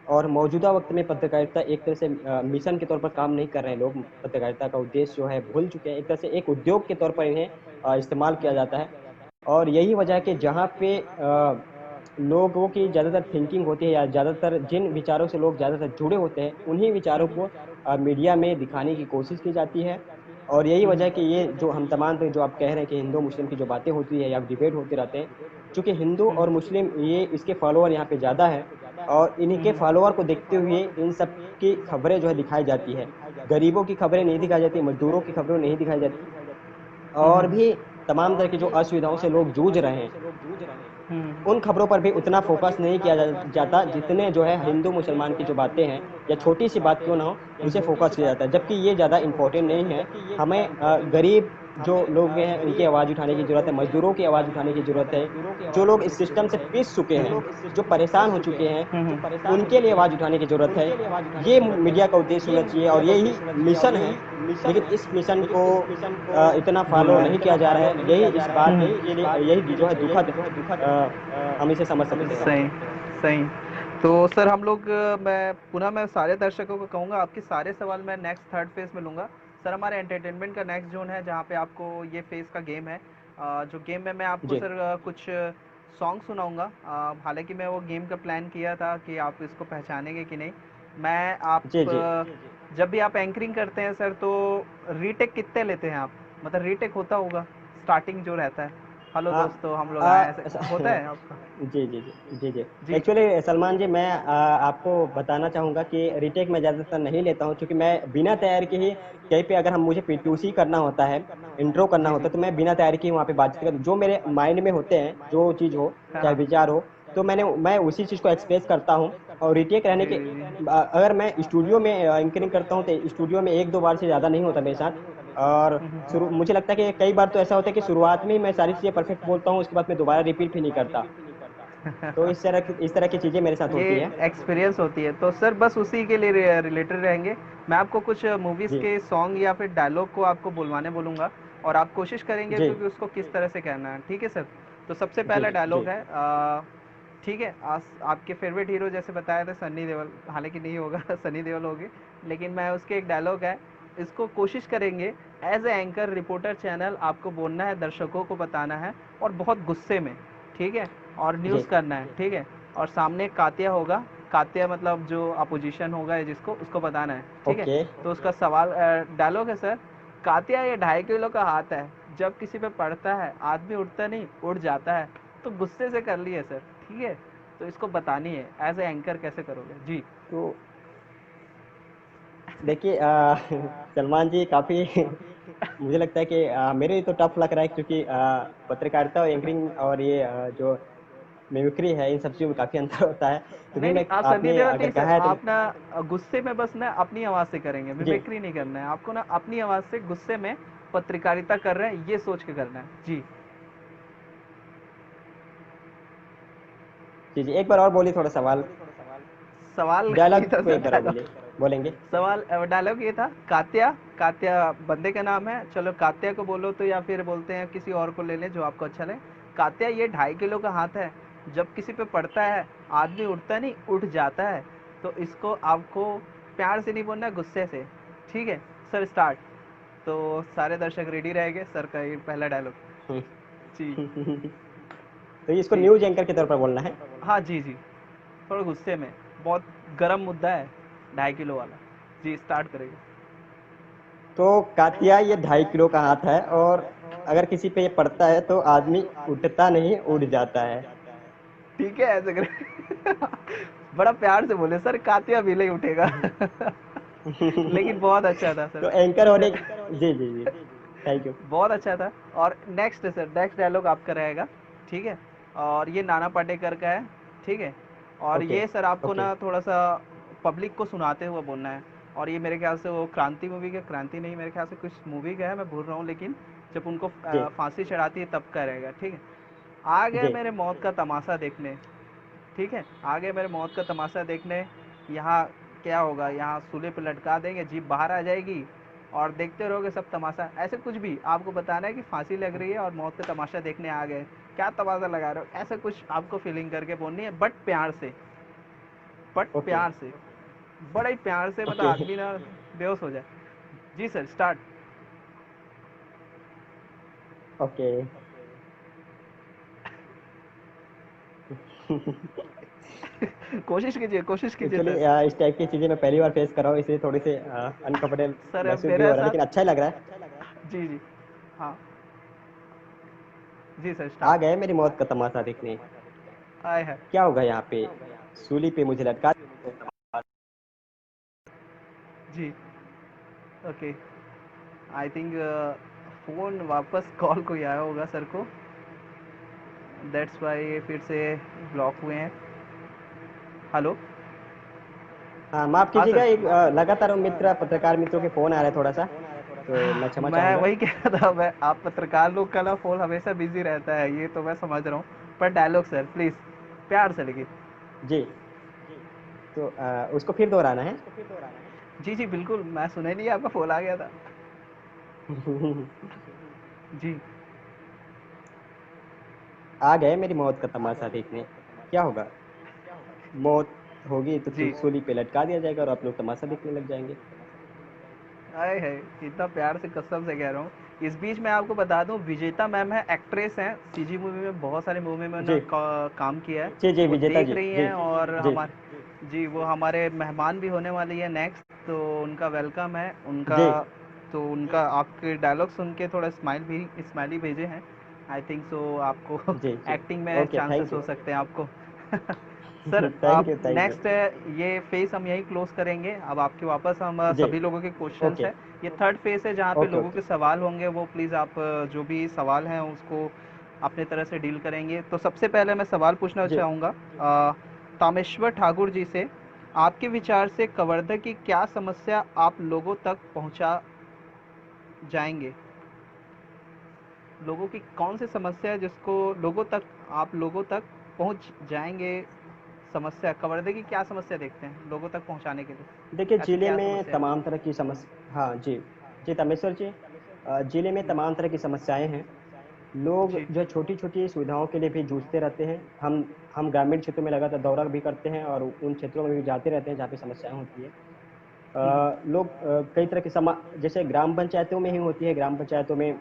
और मौजूदा वक्त में पत्रकारिता एक तरह से मिशन के तौर पर काम नहीं कर रहे हैं लोग। पत्रकारिता का उद्देश्य जो है भूल चुके हैं, एक तरह से एक उद्योग के तौर पर इन्हें इस्तेमाल किया जाता है। और यही वजह है कि जहाँ पे लोगों की ज़्यादातर थिंकिंग होती है, या ज़्यादातर जिन विचारों से लोग ज़्यादातर जुड़े होते हैं, उन्हीं विचारों को मीडिया में दिखाने की कोशिश की जाती है। और यही वजह है कि ये जो हम तमाम जो आप कह रहे हैं कि हिंदू मुस्लिम की जो बातें होती है या डिबेट होते रहते हैं, चूंकि हिंदू और मुस्लिम ये इसके फॉलोअर यहाँ पे ज़्यादा है, और इन्हीं के फॉलोअर को देखते हुए इन सब की खबरें जो है दिखाई जाती है। गरीबों की खबरें नहीं दिखाई जाती, मजदूरों की खबरें नहीं दिखाई जाती, और भी तमाम तरह की जो असुविधाओं से लोग जूझ रहे हैं, उन खबरों पर भी उतना फोकस नहीं किया जाता जितने जो है हिंदू मुसलमान की जो बातें हैं, या छोटी सी बात क्यों ना हो, उसे फोकस किया जाता है, जबकि ये ज़्यादा इम्पोर्टेंट नहीं है। हमें गरीब जो लोग हैं उनकी आवाज़ उठाने की ज़रूरत है, मजदूरों की आवाज़ उठाने की ज़रूरत है, जो लोग इस सिस्टम से पिस चुके हैं, जो परेशान हो चुके हैं, उनके लिए आवाज़ उठाने की ज़रूरत है। ये मीडिया का उद्देश्य होना चाहिए, और यही मिशन है। लेकिन इस मिशन को इतना फॉलो नहीं किया जा रहा है, यही इस बात के लिए यही जो है दुखद हम इसे समझ सकते हैं। सही, सही। तो सर हम लोग मैं सारे दर्शकों को कहूँगा, आपके सारे सवाल मैं नेक्स्ट थर्ड फेज़ में लूँगा। सर हमारे एंटरटेनमेंट का नेक्स्ट जोन है, जहाँ पे आपको ये फेज़ का गेम है। जो गेम में मैं आपको जी सर कुछ सॉन्ग सुनाऊँगा। हालाँकि मैं वो गेम का प्लान किया था कि आप इसको पहचानेंगे कि नहीं। मैं आप जी जी। जब भी आप एंकरिंग करते हैं सर, तो रीटेक कितने लेते हैं आप? मतलब रीटेक होता होगा, स्टार्टिंग जो रहता है, हेलो हाँ। दोस्तों हम लोग आए हैं, ऐसे होता है आपका? जी जी जी। जी जी। जी। एक्चुअली सलमान जी, मैं आपको बताना चाहूँगा कि रीटेक मैं ज़्यादातर नहीं लेता हूँ, क्योंकि मैं बिना तैयार के ही कहीं पे अगर हम मुझे पीटूसी करना होता है, इंट्रो करना जी, होता जी। है, तो मैं बिना तैयारी के ही वहाँ पे बातचीत करता हूँ। जो मेरे माइंड में होते हैं, जो चीज़ हो, हाँ, चाहे हाँ। विचार हो, तो मैं उसी चीज़ को एक्सप्रेस करता हूँ। और रीटेक रहने जी, के जी, जी। अगर मैं स्टूडियो में एंकरिंग करता हूँ, तो स्टूडियो में एक दो बार से ज़्यादा नहीं होता मेरे साथ। और शुरू मुझे लगता है कि कई बार तो ऐसा होता है कि शुरुआत में ही मैं सारी चीज़ें परफेक्ट बोलता हूँ, उसके बाद मैं दोबारा रिपीट भी नहीं करता। तो इस तरह की चीज़ें मेरे साथ ये होती है। एक्सपीरियंस होती है, तो सर बस उसी के लिए रिलेटेड रहेंगे। मैं आपको कुछ मूवीज़ जी के सॉन्ग या फिर डायलॉग को आपको बुलवाने बोलूँगा, और आप कोशिश करेंगे जी तो कि उसको किस तरह से कहना है, ठीक है सर? तो सबसे जी पहला जी। डायलॉग है, ठीक है, आपके फेवरेट हीरो जैसे बताया था सन्नी देओल, हालांकि नहीं होगा सन्नी देओल होगी, लेकिन मैं उसके एक डायलॉग है, इसको कोशिश करेंगे as a anchor reporter channel आपको बोलना है, दर्शकों को बताना है, और बहुत गुस्से में, ठीक है, और जी। न्यूज़ करना है, ठीक है, और सामने कातिया होगा, कातिया मतलब जो अपोजिशन होगा जिसको, उसको बताना है, ठीक है। ओके। तो उसका सवाल डायलॉग है सर, कातिया ये 2.5 किलो का हाथ है, जब किसी पे पड़ता है आदमी उठता नहीं उड़ जाता है। तो गुस्से से कर लिए सर, ठीक है, तो इसको बतानी है एज ए एंकर कैसे करोगे जी। तो देखिए सलमान जी, काफ़ी मुझे लगता है कि मेरे लिए तो टफ लग रहा है, क्योंकि पत्रकारिता और एंकरिंग और ये जो मिमिक्री है, इन सब चीज़ों में काफ़ी अंतर होता है। तो भी नहीं नहीं, मैं, आप सन्नी आपने देओल अगर नहीं सर, कहा है तो आप ना गुस्से में बस ना अपनी आवाज़ से करेंगे, जी मिमिक्री नहीं करना है आपको, ना अपनी आवाज़ से गुस्से में पत्रकारिता कर रहे हैं ये सोच के करना है जी। जी जी। एक बार और बोलिए थोड़ा सवाल, सवाल ये डायलॉग था को सर, एक बार और डायलॉग, बोलिए, बोलेंगे। सवाल डायलॉग ये था, कात्या कात्या बंदे का नाम है, चलो कात्या को बोलो तो, या फिर बोलते हैं किसी और को ले लें जो आपको अच्छा लगे। कात्या ये 2.5 किलो का हाथ है, जब किसी पे पड़ता है आदमी उठता नहीं, उठ जाता है। तो इसको आपको प्यार से नहीं बोलना है, गुस्से से। ठीक है सर, स्टार्ट। तो सारे दर्शक रेडी रहेंगे सर का ये पहला डायलॉग। जी। तो ये इसको जी। न्यूज एंकर के तौर पर बोलना है। हाँ जी जी, थोड़ा गुस्से में, बहुत गर्म मुद्दा है 2.5 किलो वाला। जी स्टार्ट करेंगे। तो कातिया ये 2.5 किलो का हाथ है, और अगर किसी पे ये पड़ता है तो आदमी उठता नहीं, उड़ जाता है। ठीक है, ऐसे करें। बड़ा प्यार से बोले सर, कातिया भी नहीं उठेगा। लेकिन बहुत अच्छा था सर। तो एंकर होने, जी जी जी, थैंक यू। बहुत अच्छा था। और नेक्स्ट सर, नेक्स्ट डायलॉग आपका रहेगा। ठीक है, और ये नाना पाटेकर का है। ठीक है, और ओके ये सर आपको ओके। ना थोड़ा सा पब्लिक को सुनाते हुए बोलना है। और ये मेरे ख्याल से वो क्रांति मूवी का, क्रांति नहीं, मेरे ख्याल से कुछ मूवी का है, मैं भूल रहा हूँ, लेकिन जब उनको जी फांसी चढ़ाती है तब का रहेगा। ठीक है, आ गए जी मेरे मौत का तमाशा देखने। ठीक है, आ गए मेरे मौत का तमाशा देखने। यहाँ क्या होगा, यहाँ सूले पे लटका देंगे, जीप बाहर आ जाएगी और देखते रहोगे सब तमाशा। ऐसे कुछ भी आपको बताना है कि फांसी लग रही है और मौत का तमाशा देखने आ गए, क्या तमाशा लगा रहे हो, ऐसा कुछ आपको फीलिंग करके बोलनी है, बट प्यार से। बट ओके प्यार से, बड़ा ही प्यार से, मतलब ओके आदमी ना बेहोश हो जाए। जी सर, स्टार्ट। ओके। कोशिश कीजिए, कोशिश कीजिए एक्चुअली सर। इस टाइप की चीज़ें मैं पहली बार फेस कर रहा हूँ, इसलिए थोड़ी सी अनकंफर्टेबल सर महसूस भी हो मेरे रहा है, लेकिन साथ, अच्छा ही लग रहा है। जी जी, हाँ, जी सर आ स्टार्ट। गए मेरी मौत का तमाशा देखने। आए है। क्या होगा यहाँ पे, सूली पे मुझे लटका। जी। ओके, आई थिंक फ़ोन वापस कॉल कोई आया होगा सर को, दैट्स वाई फिर से ब्लॉक हुए हैं। हेलो। हाँ माफ हाँ कीजिएगा, सर। एक लगातार मित्र, पत्रकार मित्रों के फोन आ रहे हैं थोड़ा सा, तो मैं क्षमा मैं चाहूंगा। वही कह रहा था, मैं आप पत्रकार लोग का ना फ़ोन हमेशा बिजी रहता है, ये तो मैं समझ रहा हूँ। पर डायलॉग सर प्लीज़, प्यार से लेकिन। जी। तो उसको फिर दोहराना है। जी जी बिल्कुल, मैं सुना ही नहीं, आपका फ़ोन आ गया था। जी। आ गए मेरी मौत का तमाशा देखने। क्या होगा, मौत होगी तो जी। सूली पे लटका दिया जाएगा और आप लोग तमाशा देखने लग जाएंगे। आए है, इतना प्यार से कसम से कह रहा हूँ। इस बीच मैं आपको बता दूं, विजेता मैम है, एक्ट्रेस हैं, सीजी मूवी में, बहुत सारे मूवी में जी उन्होंने काम किया है। जी जी, वो विजेता देख जी रही जी हैं, और जी। हमारे, जी वो हमारे मेहमान भी होने वाली है नेक्स्ट, तो उनका वेलकम है उनका। जी तो उनका आपके डायलॉग सुन के थोड़ा स्माइल भी, स्माइली भेजे हैं। आई थिंक सो आपको जी जी। एक्टिंग में ओके, चांसेस थैंक हो यू। सकते हैं आपको। सर थैंक आप यू थैंक यू। नेक्स्ट, ये फेस हम यहीं क्लोज करेंगे। अब आपके वापस हम जी। सभी लोगों के क्वेश्चंस ओके हैं। ये थर्ड फेस है जहाँ पे ओके लोगों ओके। के सवाल होंगे, वो प्लीज़ आप जो भी सवाल हैं उसको अपने तरह से डील करेंगे। तो सबसे पहले मैं सवाल पूछना जी। चाहूँगा तामेश्वर ठाकुर जी से। आपके विचार से कवर्धा की क्या समस्या आप लोगों तक पहुँचा जाएंगे, लोगों की कौन सी समस्या है जिसको लोगों तक, आप लोगों तक पहुँच जाएंगे, समस्या कवर्धा की क्या समस्या देखते हैं लोगों तक पहुँचाने के देखिए, लिए, ऐसी जिले क्या में समस्या है। तमाम तरह की समस्या, हाँ जी जी तमेश्वर जी, जिले में तमाम तरह की समस्याएं हैं। लोग जी। जो छोटी छोटी सुविधाओं के लिए भी जूझते रहते हैं। हम ग्रामीण क्षेत्रों में लगातार दौरा भी करते हैं और उन क्षेत्रों में भी जाते रहते हैं जहाँ पे समस्याएं होती है। लोग कई तरह की जैसे ग्राम पंचायतों में ही होती है, ग्राम पंचायतों में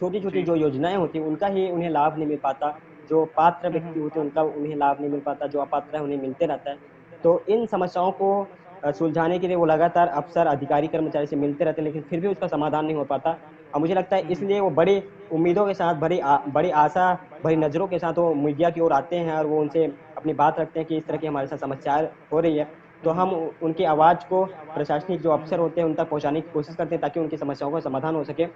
छोटी छोटी जी। जो योजनाएं होती हैं उनका ही उन्हें लाभ नहीं मिल पाता। जो पात्र व्यक्ति होते हैं उनका उन्हें लाभ नहीं मिल पाता, जो अपात्र है उन्हें मिलते रहता है। तो इन समस्याओं को सुलझाने के लिए वो लगातार अफसर, अधिकारी, कर्मचारी से मिलते रहते हैं, लेकिन फिर भी उसका समाधान नहीं हो पाता। और मुझे लगता है इसलिए वो बड़ी उम्मीदों के साथ, बड़ी आशा भरी नजरों के साथ वो मीडिया की ओर आते हैं और वो उनसे अपनी बात रखते हैं कि इस तरह की हमारे साथ समस्याएं हो रही है। तो हम उनकी आवाज को प्रशासनिक जो अफसर होते हैं उन तक पहुंचाने की कोशिश करते हैं ताकि उनकी समस्याओं का समाधान हो सके।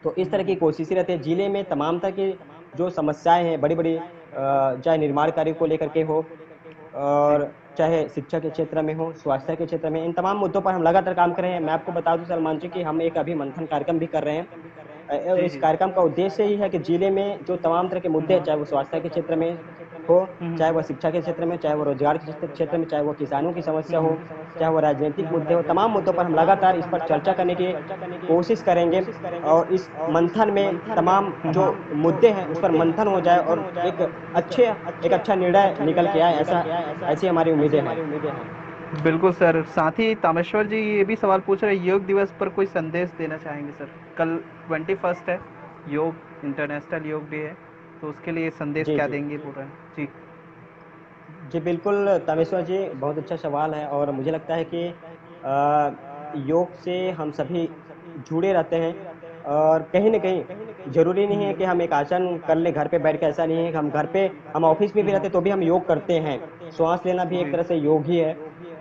तो इस तरह की कोशिशें रहती है जिले में। तमाम तरह की जो समस्याएं हैं, बड़ी बड़ी, चाहे निर्माण कार्य को लेकर के हो, जी। और चाहे शिक्षा के क्षेत्र में हो, स्वास्थ्य के क्षेत्र में, इन तमाम मुद्दों पर हम लगातार काम कर रहे हैं। मैं आपको बता दूं सलमान जी कि हम एक अभी मंथन कार्यक्रम भी कर रहे हैं जी, इस जी। कार्यक्रम का उद्देश्य ही है कि जिले में जो तमाम तरह के हुँ, मुद्दे हैं, हुँ। चाहे वो स्वास्थ्य के क्षेत्र में हो, हुँ, हुँ। चाहे वो शिक्षा के क्षेत्र में, चाहे वो रोजगार के क्षेत्र में, चाहे वो किसानों की हुँ, समस्या हो, हुँ। चाहे वो राजनीतिक मुद्दे हो, तमाम मुद्दों पर हम लगातार इस पर चर्चा करने की कोशिश करेंगे और इस मंथन में तमाम हुँ, जो हुँ। मुद्दे हैं उस पर मंथन हो जाए और अच्छे एक अच्छा निर्णय निकल के आए, ऐसी हमारी उम्मीदें हैं। बिल्कुल सर, साथ ही तामेश्वर जी ये भी सवाल पूछ रहे हैं, योग दिवस पर कोई संदेश देना चाहेंगे सर? कल 21 है, योग इंटरनेशनल योग डे है, तो उसके लिए संदेश जी, क्या जी। देंगे पूरा? जी। जी, बिल्कुल तामेश्वर जी, बहुत अच्छा सवाल है और मुझे लगता है कि योग से हम सभी जुड़े रहते हैं और कहीं न कहीं ज़रूरी नहीं है कि हम एक आसन कर लें घर पे बैठ के, ऐसा नहीं है कि हम घर पे हम ऑफ़िस में भी रहते हैं तो भी हम योग करते हैं। श्वास लेना भी एक तरह से योग ही है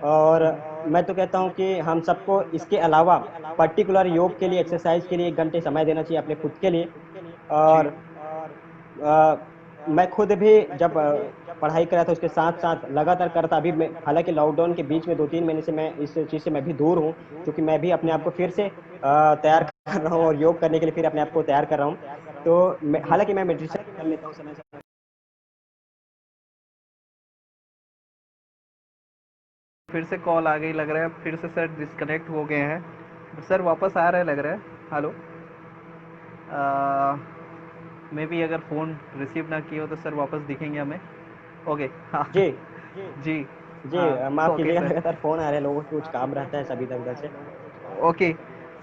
और मैं तो कहता हूँ कि हम सबको इसके अलावा पर्टिकुलर योग के लिए, एक्सरसाइज़ के लिए 1 घंटे समय देना चाहिए अपने खुद के लिए जी। और मैं खुद भी जब पढ़ाई कर रहा था उसके साथ-साथ लगातार कर रहा था। अभी मैं हालाँकि लॉकडाउन के बीच में 2-3 महीने से मैं इस चीज़ से मैं भी दूर हूँ, क्योंकि मैं भी अपने आप को फिर से तैयार कर रहा हूँ और योग करने के लिए फिर अपने आप को तैयार कर रहा हूँ। तो मैं जी। हालाँकि मैं मेडिटेशन कर लेता हूँ समय-समय। फिर से कॉल आ गई लग रहा है, फिर से सर डिस्कनेक्ट हो गए हैं। सर वापस आ रहा है लग रहा है। हेलो। मे बी अगर फ़ोन रिसीव ना किया हो तो सर वापस दिखेंगे हमें। ओके। हाँ। जी, जी। जी हाँ। माफ़ ओके कीजिएगा सर। लगातार फ़ोन आ रहे हैं, लोगों के कुछ काम रहता है सभी इधर-उधर से। ओके।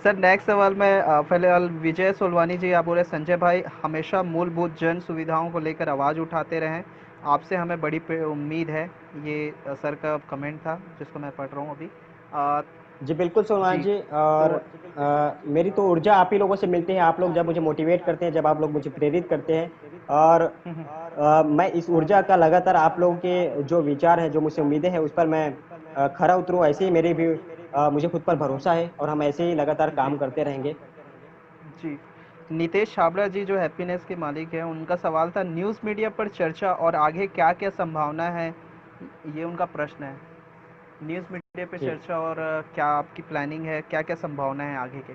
सर नेक्स्ट सवाल मैं फिलहाल विजय सोलवानी जी आप बोले संजय भाई हमेशा मूलभूत जन सुविधाओं को लेकर आवाज़ उठाते रहें, आपसे हमें बड़ी उम्मीद है। ये सर का कमेंट था जिसको मैं पढ़ रहा हूँ अभी। अ, जी, बिल्कुल सोनाल जी। जी और तो मेरी तो ऊर्जा आप ही लोगों से मिलती है, आप लोग जब मुझे मोटिवेट करते हैं, जब आप लोग मुझे प्रेरित करते हैं और मैं इस ऊर्जा का लगातार आप लोगों के जो विचार हैं, जो मुझसे उम्मीदें हैं, उस पर मैं खरा उतरूँ, ऐसे ही मेरी भी मुझे खुद पर भरोसा है और हम ऐसे ही लगातार काम करते रहेंगे। जी। नितेश छाबड़ा जी जो हैप्पीनेस के मालिक हैं, उनका सवाल था न्यूज़ मीडिया पर चर्चा और आगे क्या-क्या संभावना है? ये उनका प्रश्न है। न्यूज़ मीडिया पे जी। चर्चा और क्या आपकी प्लानिंग है? क्या-क्या संभावना है आगे के?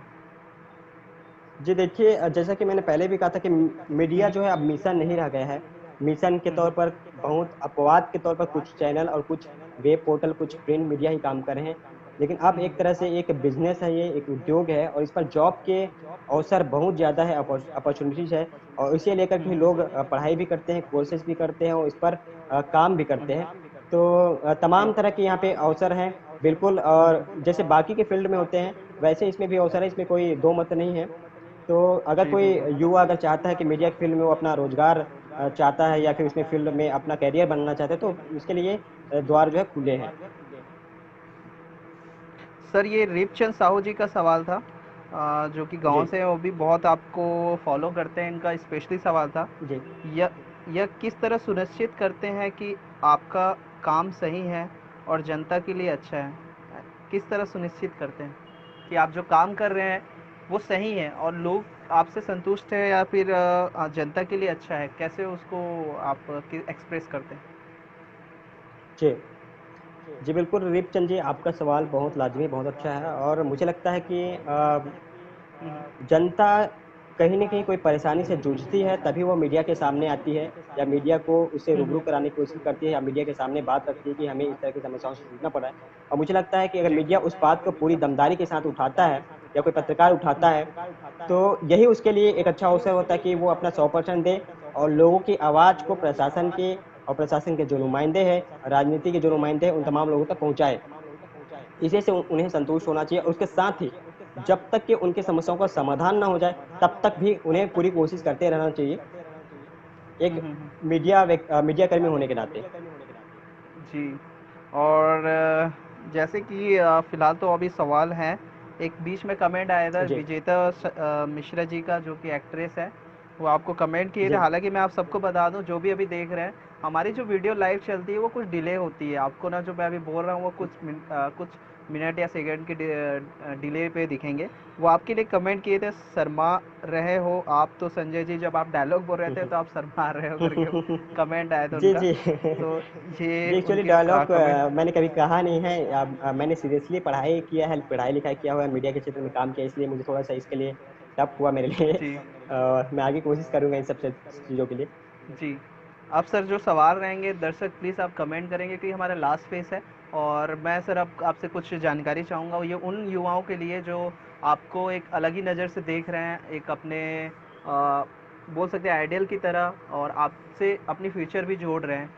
जी देखिए जैसा कि मैंने पहले भी कहा था कि मीडिया जो है अब मिशन नहीं रह गया है। मिशन के तौर पर बहुत अपवाद के तौर पर कुछ चैनल और कुछ वेब पोर्टल, कुछ प्रिंट मीडिया ही काम कर रहे हैं। लेकिन अब एक तरह से एक बिज़नेस है ये, एक उद्योग है और इस पर जॉब के अवसर बहुत ज़्यादा है, अपॉर्च्युनिटीज़ है और इसे लेकर के लोग पढ़ाई भी करते हैं, कोर्सेज़ भी करते हैं और इस पर काम भी करते हैं। तो तमाम तरह के यहाँ पे अवसर हैं, बिल्कुल और जैसे बाकी के फ़ील्ड में होते हैं, वैसे इसमें भी अवसर है, इसमें कोई दो मत नहीं है। तो अगर जी, कोई बिल्कुल। युवा अगर चाहता है कि मीडिया की फ़ील्ड में वो अपना रोज़गार चाहता है या फिर उसमें फ़ील्ड में अपना करियर बनाना चाहता है, तो उसके लिए द्वार जो है खुले हैं। सर ये रेपचंद साहू जी का सवाल था, जो कि गांव जी, से हैं, वो भी बहुत आपको फॉलो करते हैं। इनका स्पेशली सवाल था जी। यह यह किस तरह सुनिश्चित करते हैं कि आपका काम सही है और जनता के लिए अच्छा है? किस तरह सुनिश्चित करते हैं कि आप जो काम कर रहे हैं वो सही है और लोग आपसे संतुष्ट है या फिर जनता के लिए अच्छा है? कैसे उसको आप एक्सप्रेस करते हैं? जी। जी, बिल्कुल रिपचंद जी, आपका सवाल बहुत लाज़मी, बहुत अच्छा है और मुझे लगता है कि जनता कहीं न कहीं कोई परेशानी से जूझती है, तभी वो मीडिया के सामने आती है या मीडिया को उससे रूबरू कराने की कोशिश करती है या मीडिया के सामने बात रखती है कि हमें इस तरह की समस्याओं से जूझना पड़ा है। और मुझे लगता है कि अगर मीडिया उस बात को पूरी दमदारी के साथ उठाता है या कोई पत्रकार उठाता है, तो यही उसके लिए एक अच्छा अवसर होता है कि वो अपना 100% दे और लोगों की आवाज़ को प्रशासन के और प्रशासन के जो नुमाइंदे हैं, राजनीति के जो नुमाइंदे हैं, उन तमाम लोगों तक पहुँचाए। इसी से उन्हें संतोष होना चाहिए और उसके साथ ही जब तक कि उनकी समस्याओं का समाधान ना हो जाए, तब तक भी उन्हें पूरी कोशिश करते रहना चाहिए, एक मीडिया कर्मी होने के नाते। जी। और जैसे कि फ़िलहाल तो अभी सवाल हैं, एक बीच में कमेंट आया था जी, विजेता मिश्रा जी का जो कि एक्ट्रेस है, वो आपको कमेंट किए थे। जी। हालाँकि मैं आप सबको बता दूँ जो भी अभी देख रहे हैं, हमारी जो वीडियो लाइव चलती है वो कुछ डिले होती है। आपको ना जो मैं अभी बोल रहा हूँ वो कुछ मिनट या सेकंड के डिले पे दिखेंगे। वो आपके लिए कमेंट किए थे शर्मा रहे हो आप तो संजय जी, जब आप डायलॉग बोल रहे थे तो आप शर्मा रहे हो करके कमेंट आया था जी, उनका। जी। तो ये जी, एक्चुअली उनके डायलॉग कमेंट। मैंने कभी कहा नहीं है। मैंने सीरियसली पढ़ाई किया है, पढ़ाई-लिखाई किया हुआ है, मीडिया के क्षेत्र में काम किया है, इसलिए मुझे थोड़ा-सा इसके लिए टफ हुआ मेरे लिए। जी। मैं आगे कोशिश करूँगा इन सब चीज़ों के लिए। जी। अब सर जो सवाल रहेंगे दर्शक प्लीज़ आप कमेंट करेंगे कि हमारा लास्ट फेस है, और मैं सर अब आपसे कुछ जानकारी चाहूँगा, ये उन युवाओं के लिए जो आपको एक अलग ही नज़र से देख रहे हैं, एक अपने बोल सकते हैं आइडियल की तरह, और आपसे अपनी फ्यूचर भी जोड़ रहे हैं।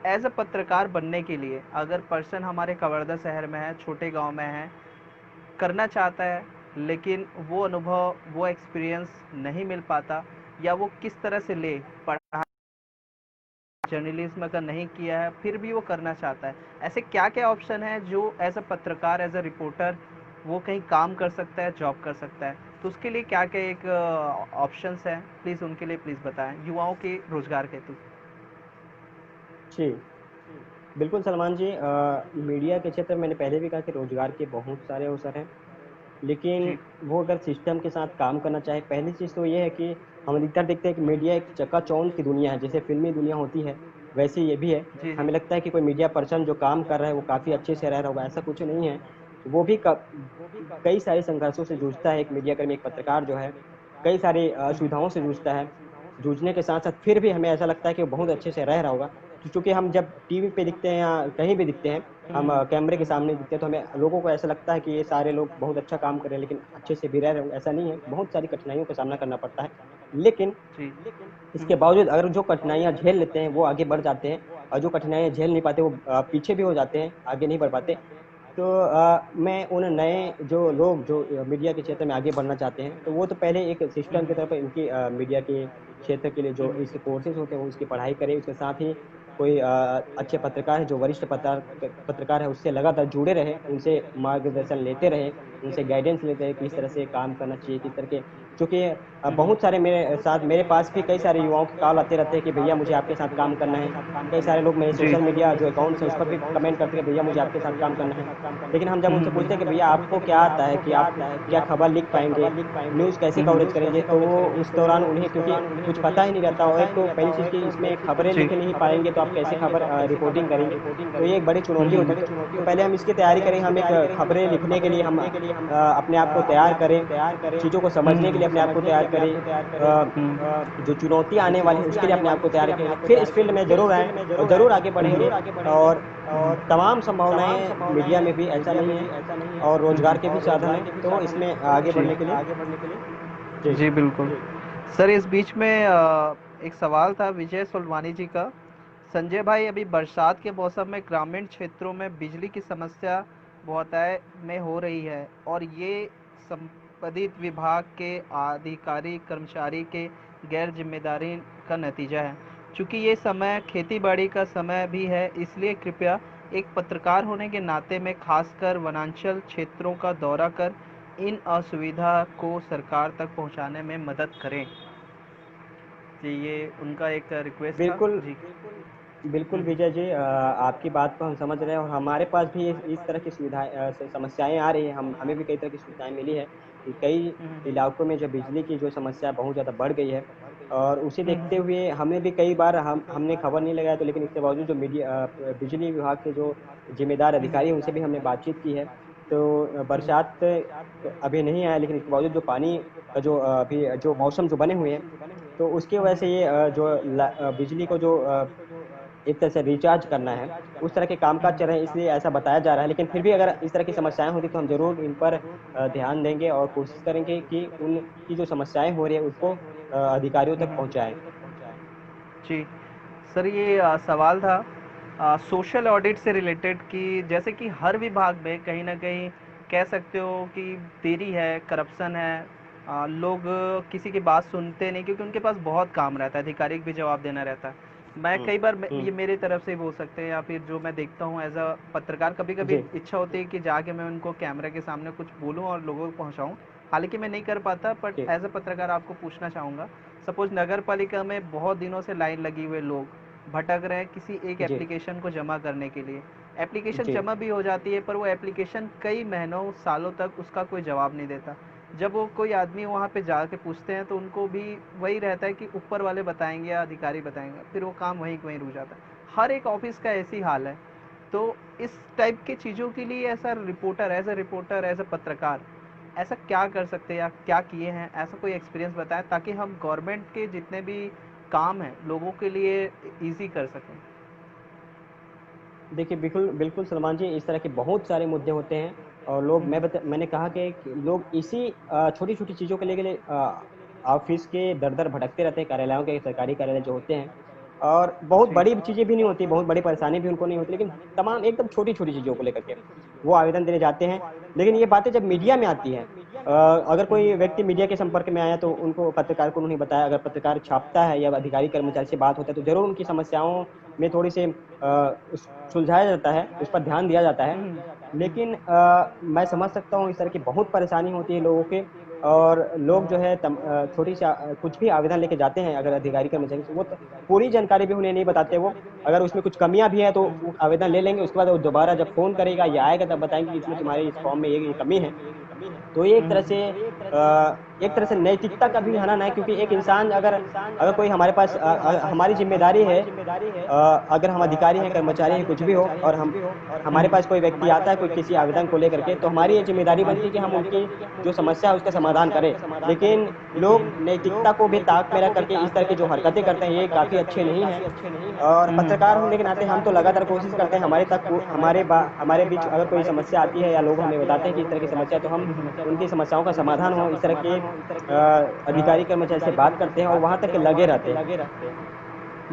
एज अ पत्रकार बनने के लिए अगर पर्सन हमारे कवर्धा शहर में है, छोटे गांव में है, करना चाहता है, लेकिन वो अनुभव, वो एक्सपीरियंस नहीं मिल पाता, या वो किस तरह से ले, पढ़ाई जर्नलिज्म अगर नहीं किया है फिर भी वो करना चाहता है, ऐसे क्या क्या ऑप्शन है जो एज अ पत्रकार, एज अ रिपोर्टर वो कहीं काम कर सकता है, जॉब कर सकता है, तो उसके लिए क्या क्या एक ऑप्शंस हैं, प्लीज़ उनके लिए प्लीज़ बताएं, युवाओं के रोजगार हेतु। जी, बिल्कुल सलमान जी, मीडिया के क्षेत्र में मैंने पहले भी कहा कि रोज़गार के बहुत सारे अवसर हैं। लेकिन जी। वो अगर सिस्टम के साथ काम करना चाहे, पहली चीज़ तो ये है कि हम अधिकतर देखते हैं कि मीडिया एक चकाचौंध की दुनिया है, जैसे फ़िल्मी दुनिया होती है, वैसे ये भी है। जी। जी। हमें लगता है कि कोई मीडिया पर्सन जो काम कर रहा है, वो काफ़ी अच्छे से रह रहा होगा, ऐसा कुछ नहीं है। वो भी कई सारे संघर्षों से जूझता है, एक मीडियाकर्मी, एक पत्रकार जो है, कई सारी असुविधाओं से जूझता है। जूझने के साथ-साथ फिर भी हमें ऐसा लगता है कि वो बहुत अच्छे से रह रहा होगा। तो चूँकि हम जब टीवी पे दिखते हैं या कहीं भी दिखते हैं, हम कैमरे के सामने दिखते हैं, तो हमें लोगों को ऐसा लगता है कि ये सारे लोग बहुत अच्छा काम कर रहे हैं, लेकिन अच्छे से भी रह रहे होंगे, ऐसा नहीं है। बहुत सारी कठिनाइयों का सामना करना पड़ता है। लेकिन जी। इसके बावजूद अगर जो कठिनाइयाँ झेल लेते हैं, वो आगे बढ़ जाते हैं, और जो कठिनाइयाँ झेल नहीं पाते, वो पीछे भी हो जाते हैं, आगे नहीं बढ़ पाते। तो मैं उन नए जो लोग जो मीडिया के क्षेत्र में आगे बढ़ना चाहते हैं, तो वो तो पहले एक सिस्टम की तरफ इनकी मीडिया के क्षेत्र के लिए जो इसके कोर्सेज़ होते हैं, वो उसकी पढ़ाई करें। उसके साथ ही कोई अच्छे पत्रकार हैं, जो वरिष्ठ पत्रकार हैं, उससे लगातार जुड़े रहें, उनसे मार्गदर्शन लेते रहें, उनसे गाइडेंस लेते रहें, किस तरह से काम करना चाहिए, किस तरह के, क्योंकि बहुत सारे मेरे पास भी कई सारे युवाओं के कॉल आते रहते हैं कि भैया मुझे आपके साथ काम करना है। कई सारे लोग मेरे जी। सोशल मीडिया जो अकाउंट्स हैं, उस पर भी कमेंट करते हैं कि भैया मुझे आपके साथ काम करना है। लेकिन हम जब उनसे पूछते हैं कि भैया आपको क्या आता है, कि आप क्या खबर लिख पाएँगे, न्यूज़ कैसे कवरेज करेंगे? तो वो उस दौरान उन्हें, क्योंकि कुछ पता ही नहीं रहता, और एक तो पहली चीज़ कि इसमें खबरें लिख नहीं पाएँगे, तो आप कैसे खबर रिपोर्टिंग करेंगे? तो ये एक बड़ी चुनौती होती है। तो पहले हम इसकी तैयारी करें, हम एक खबरें लिखने के लिए हम अपने आप को तैयार करें, चीज़ों को समझने के लिए अपने आप को तैयार करें। जो चुनौतियाँ आने वाली हैं, उसके लिए अपने आप को तैयार रखें। फिर इस फ़ील्ड में ज़रूर आएँ और ज़रूर आगे बढ़ेंगे। और तमाम संभावनाएँ मीडिया में भी, ऐसा नहीं है, और रोज़गार के भी साधन हैं, तो इसमें आगे बढ़ने के लिए जी। जी बिल्कुल। सर इस बीच में एक सवाल था विजय सोलवानी जी का। संजय भाई, अभी बरसात के मौसम में ग्रामीण क्षेत्रों में बिजली की समस्या बहुतायत में हो रही है, और ये संबंधित विभाग के अधिकारी कर्मचारी के गैर जिम्मेदारी का नतीजा है। चूँकि ये समय खेती बाड़ी का समय भी है, इसलिए कृपया एक पत्रकार होने के नाते में खासकर वनांचल क्षेत्रों का दौरा कर इन असुविधा को सरकार तक पहुंचाने में मदद करें। जी, ये उनका एक रिक्वेस्ट था। बिल्कुल, जी। बिल्कुल विजय जी, आपकी बात को हम समझ रहे हैं, और हमारे पास भी इस तरह की सुविधाएँ समस्याएँ आ रही हैं। हमें भी कई तरह की सुविधाएँ मिली है कि कई इलाकों में जो बिजली की जो समस्या है, बहुत ज़्यादा बढ़ गई है, और उसे देखते हुए हमने भी कई बार हमने खबर नहीं लगाया, तो लेकिन इसके बावजूद जो बिजली विभाग के जो ज़िम्मेदार अधिकारी हैं, उनसे भी हमने बातचीत की है। तो बरसात तो अभी नहीं आया, लेकिन इसके बावजूद जो पानी का जो अभी जो मौसम जो बने हुए हैं, तो उसकी वजह से ये बिजली को जो एक तरह से रिचार्ज करना है, उस तरह के कामकाज चल रहे हैं, इसलिए ऐसा बताया जा रहा है। लेकिन फिर भी अगर इस तरह की समस्याएँ होती, तो हम ज़रूर इन पर ध्यान देंगे और कोशिश करेंगे कि उनकी जो समस्याएँ हो रही हैं, उसको अधिकारियों तक पहुँचाएँ। जी। सर ये सवाल था सोशल ऑडिट से रिलेटेड, कि जैसे कि हर विभाग में कहीं ना कहीं कह सकते हो कि देरी है, करप्शन है, लोग किसी की बात सुनते नहीं, क्योंकि उनके पास बहुत काम रहता है, अधिकारी को भी जवाब देना रहता है। मैं हुँ, कई बार हुँ। ये मेरे तरफ से ही बोल सकते हैं, या फिर जो मैं देखता हूँ एज अ पत्रकार, कभी कभी जी, इच्छा होती है कि जाके मैं उनको कैमरे के सामने कुछ बोलूँ और लोगों को पहुँचाऊँ, हालांकि मैं नहीं कर पाता, बट जी, एज अ पत्रकार आपको पूछना चाहूँगा, सपोज नगर पालिका में बहुत दिनों से लाइन लगी हुए लोग भटक रहे हैं किसी एक जी, एप्लीकेशन को जमा करने के लिए, एप्लीकेशन जी, जमा भी हो जाती है, पर वो एप्लीकेशन कई महीनों सालों तक उसका कोई जवाब नहीं देता। जब वो कोई आदमी वहाँ पे जाके पूछते हैं, तो उनको भी वही रहता है कि ऊपर वाले बताएंगे या अधिकारी बताएंगे, फिर वो काम वहीं वहीं रुक जाता है। हर एक ऑफिस का ऐसी हाल है। तो इस टाइप की चीज़ों के लिए ऐसा रिपोर्टर, एज अ पत्रकार, ऐसा क्या कर सकते हैं या क्या किए हैं, ऐसा कोई एक्सपीरियंस बताएं ताकि हम गवर्नमेंट के जितने भी काम हैं लोगों के लिए इजी कर सकें। देखिए, बिल्कुल बिल्कुल सलमान जी, इस तरह के बहुत सारे मुद्दे होते हैं और लोग मैंने कहा कि लोग इसी छोटी-छोटी चीज़ों को लेके ऑफ़िस के दर-दर भटकते रहते हैं, कार्यालयों के सरकारी कार्यालय जो होते हैं और बहुत जी। बड़ी चीज़ें भी नहीं होती, बहुत बड़ी परेशानी भी उनको नहीं होती, लेकिन तमाम एकदम छोटी-छोटी चीज़ों को लेकर के वो आवेदन देने जाते हैं। लेकिन ये बातें जब मीडिया में आती हैं, अगर कोई व्यक्ति मीडिया के संपर्क में आया तो उनको पत्रकार को उन्होंने बताया, अगर पत्रकार छापता है या अधिकारी कर्मचारी से बात होता है तो ज़रूर उनकी समस्याओं में थोड़ी-सी सुलझाया जाता है, उस पर ध्यान दिया जाता है। लेकिन मैं समझ सकता हूँ इस तरह की बहुत परेशानी होती है लोगों के और लोग जो है छोटी सी कुछ भी आवेदन लेके जाते हैं अगर अधिकारी कर्मचारी से वो तो पूरी जानकारी भी उन्हें नहीं बताते वो। अगर उसमें कुछ कमियाँ भी हैं तो वो आवेदन ले लेंगे, उसके बाद वो दोबारा जब फ़ोन करेगा या आएगा तब बताएँगे कि इसमें तुम्हारे इस फॉर्म में ये कमी है। तो ये एक तरह से नैतिकता का भी हनन है क्योंकि एक इंसान अगर अगर कोई हमारे पास हमारी ज़िम्मेदारी है, अगर हम अधिकारी हैं, कर्मचारी हैं, कुछ भी हो और हमारे पास कोई व्यक्ति आता है कोई किसी आवेदन को लेकर के, तो हमारी ये ज़िम्मेदारी बनती है कि हम उनकी जो समस्या है उसका समाधान करें। लेकिन लोग नैतिकता को भी ताक में रख करके इस तरह की जो हरकतें करते हैं, ये काफ़ी अच्छे नहीं हैं। और पत्रकार होने के नाते हम तो लगातार कोशिश करते हैं हमारे बीच अगर कोई समस्या आती है या लोग हमें बताते हैं कि इस तरह की समस्या है, तो हम उनकी समस्याओं का समाधान हो, इस तरह के अधिकारी कर्मचारी से बात करते हैं और वहाँ तक लगे रहते हैं।